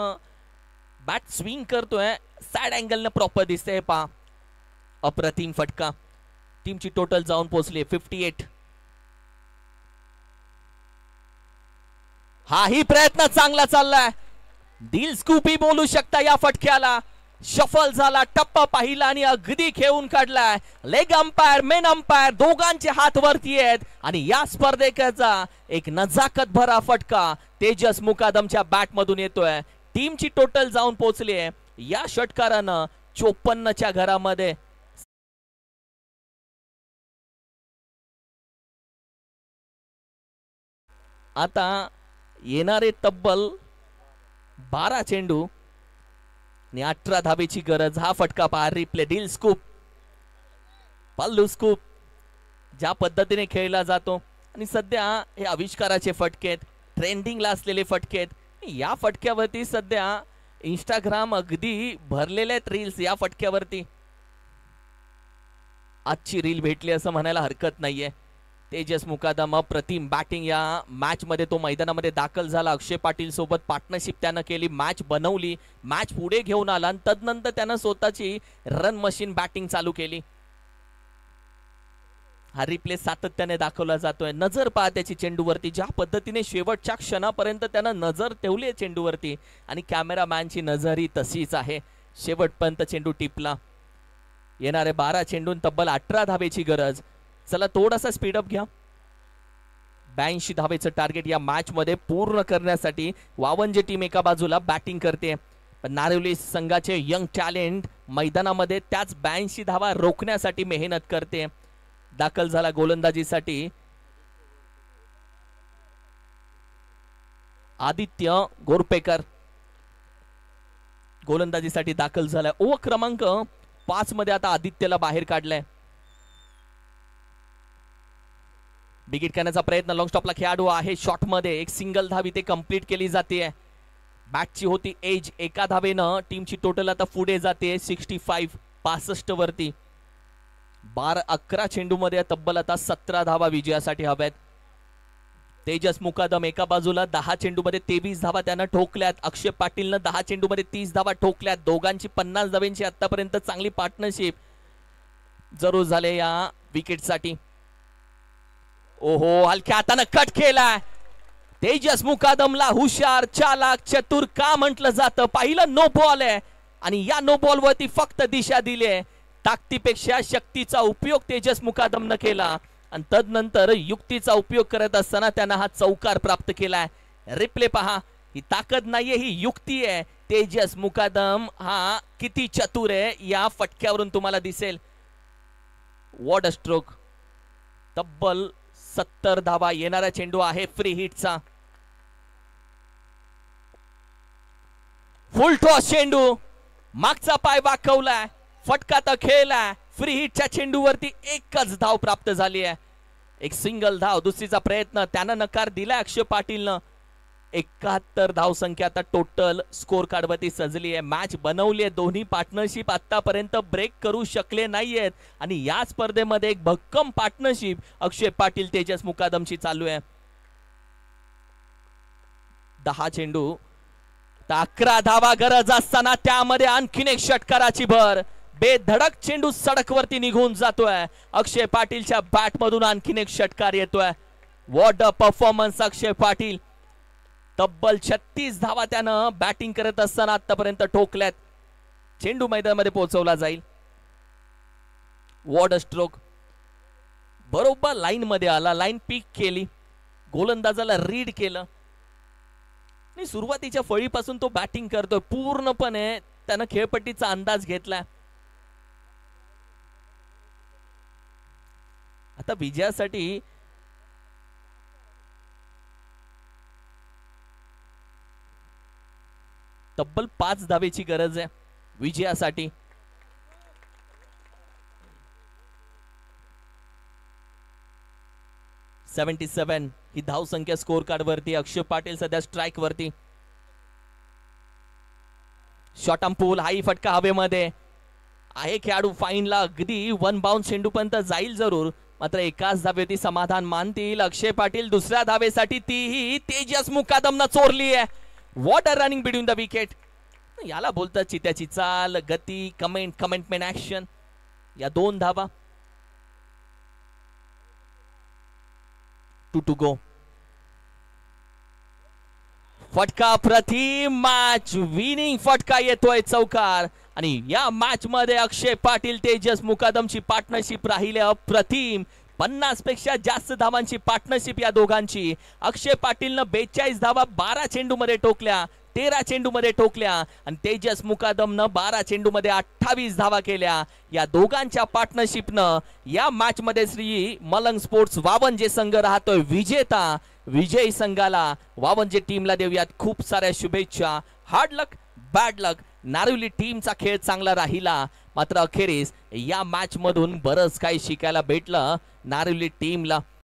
बॅट स्विंग करतोय सॅड अँगलने प्रॉपर दिसतंय. पहा अप्रतिम फटका. टीमची टोटल जाऊन पोहोचली 58. हाही प्रयत्न चांगला चाललाय. दिल स्कूपी बोलू शकता या फटक्याला. शफल झाला. टप्पा पाहिला आणि अगदी खेळून काढलाय. लेग अंपायर मेन अंपायर दोघांचे हात वरती आहेत आणि या स्पर्धेचा एक नजाकत भरा फटका तेजस मुकादमच्या बॅट मधून येतोय. टीमची टोटल जाऊन पोहोचली आहे या षटकारानं 54च्या घरामध्ये. आता येणारे तब्बल 12 चेंडू आणि 18 धावेची गरज. हा फटका पहा. रिप्ले. डील स्कूप पल्लू स्कूप ज्या पद्धतीने खेळला जातो आणि सध्या हे आविष्काराचे फटके आहेत. ट्रेंडिंगला असलेले फटके आहेत. या फटक्यावरती सध्या इंस्टाग्राम अगदी भरलेले आहेत रील्स या फटक्यावरती. आजची रील भेटली असं म्हणायला हरकत नाहीये. तेजस मुकादम अप्रतिम बॅटिंग. या मॅच मध्ये तो मैदानामध्ये दाखल झाला. अक्षय पाटील सोबत पार्टनरशिप त्यानं केली. मॅच बनवली. मॅच पुढे घेऊन आला आणि तदनंतर त्यानं स्वतःची रन मशीन बॅटिंग चालू केली. हा रिप्ले सातत्याने दाखवला जातोय. नजर पहा त्याची चेंडूवरती. ज्या पद्धतीने शेवटच्या क्षणापर्यंत त्यानं नजर ठेवली चेंडूवरती आणि कॅमेरामॅनची नजरही तशीच आहे. शेवटपर्यंत चेंडू टिपला. येणारे 12 चेंडून तब्बल 18 धावेची गरज. चला थोडासा स्पीडअप घ्या. 82 धावेचं टार्गेट या मॅच मध्ये पूर्ण करण्यासाठी वावंजे टीम एका बाजूला बॅटिंग करते. पण नारिवली संघाचे यंग टॅलेंट मैदानामध्ये त्याच 82 धावा रोखण्यासाठी मेहनत करते. दाखल झाला गोलंदाजीसाठी आदित्य गोरपेकर. गोलंदाजीसाठी दाखल झालाय. ओव्हर क्रमांक 5 मध्ये आता आदित्यला बाहेर काढलाय. बिगिट करण्याचा प्रयत्न. लॉंग स्टॉपला खेळाडू आहे. शॉट मध्ये एक सिंगल धाव इथे कंप्लीट केली जाते. बॅटची होती एज. एका धावेनं टीमची टोटल आता पुढे जाते 65 वरती. 11 चेंडू मध्ये तब्बल आता 17 धावा विजयासाठी हव्यात. तेजस मुकादम एका बाजूला 10 चेंडू मध्ये 23 धावा त्यानं ठोकल्यात. अक्षय पाटीलनं 10 चेंडू मध्ये 30 धावा ठोकल्यात. दोघांची 50 धावांची आतापर्यंत चांगली पार्टनरशिप जरूर झाले या विकेटसाठी. ओहो हलक्या हातानं कट केलाय. तेजस मुकादमला हुशार चालाक चतुर का म्हटलं जातं. पाहिलं नो बॉल आहे आणि या नो बॉल वरती फक्त दिशा दिली. ताकदीपेक्षा शक्तीचा उपयोग तेजस मुकादमनं केला आणि तदनंतर युक्तीचा उपयोग करत असताना त्यांना हा चौकार प्राप्त केलाय. रिप्ले पहा. ही ताकद नाहीये ही युक्ती आहे. तेजस मुकादम हा किती चतुर आहे या फटक्यावरून तुम्हाला दिसेल. What a stroke. तब्बल 70 धावा. येणारा चेंडू आहे फ्री हिटचा. फुल टॉस चेंडू. मागचा पाय वाकवलाय. फटका तर खेळलाय. फ्री हिटच्या चेंडूवरती एकच धाव प्राप्त झाली आहे. एक सिंगल धाव. दुसरीचा प्रयत्न त्यानं नकार दिलाय अक्षय पाटीलनं. 71 धावसंख्या आता टोटल स्कोर कार्ड वरती सजली आहे. मॅच बनवली आहे, दोन्ही पार्टनरशिप आतापर्यंत ब्रेक करू शकले नाहीयेत आणि या स्पर्धेमध्ये एक भक्कम पार्टनरशिप अक्षय पाटील तेजस मुकादमची चालू आहे. 10 चेंडू 11 धावा गरज असताना त्यामध्ये आणखीन एक षटकाराची भर. बेधडक चेंडू सडकवरती निघून जातोय. अक्षय पाटीलच्या बॅट मधून आणखीन एक षटकार येतोय. व्हॉट अ परफॉर्मन्स अक्षय पाटील. तब्बल 36 धावा त्यानं बॅटिंग करत असताना आतापर्यंत ठोकल्यात. चेंडू मैदानामध्ये पोहोचवला जाईल. What a stroke. बरोबर लाईन मध्ये आला, लाईन पीक केली, गोलंदाजाला रीड केलं आणि सुरुवातीच्या फळीपासून तो बॅटिंग करतोय. पूर्णपणे त्यानं खेळपट्टीचा अंदाज घेतलाय. आता विजयासाठी तब्बल 5 धावेची गरज आहे विजयासाठी. $77 ही धावसंख्या स्कोर कार्ड वरती. अक्षय पाटील सध्या स्ट्राइक वरती. शॉट ऑन पूल, हाई फटका हवेमध्ये आहे. खेळाडू फाईनला अगदी 1 बाउन्स चेंडू पर्यंत जाईल जरूर, मात्र एकाच धावेवरती समाधान मानतील. अक्षय पाटील दुसऱ्या धावेसाठी तीही तेजस मुकादमनं चोरली आहे. What a running between the wicket. याला बोलतात चित्याची चाल, गती, कमेंटमेंट ऍक्शन. या 2 धावा. 2 to go. फटका प्रतिम. मॅच विनिंग फटका येतोय चौकार आणि या मॅच मध्ये अक्षय पाटील तेजस मुकादमची पार्टनरशिप राहिली अप्रतिम. 50 पेक्षा जास्त धावांची पार्टनरशिप या दोघांची. अक्षय पाटीलनं 42 धावा 12 चेंडू मध्ये टोकल्या, 13 चेंडू मध्ये टोकल्या आणि तेजस मुकादमनं 12 चेंडू मध्ये 28 धावा केल्या. या दोघांच्या पार्टनरशिपनं या मॅच मध्ये श्री मलंग स्पोर्ट्स वावंजे संघ राहतोय विजेता. विजयी संघाला वावंजे टीमला देऊयात खूप साऱ्या शुभेच्छा. हार्ड लक, बॅड लक. नारिवली टीमचा खेळ चांगला राहिला, मात्र अखेरीस या मॅच मधून बरंच काही शिकायला भेटलं नारिवली टीमला.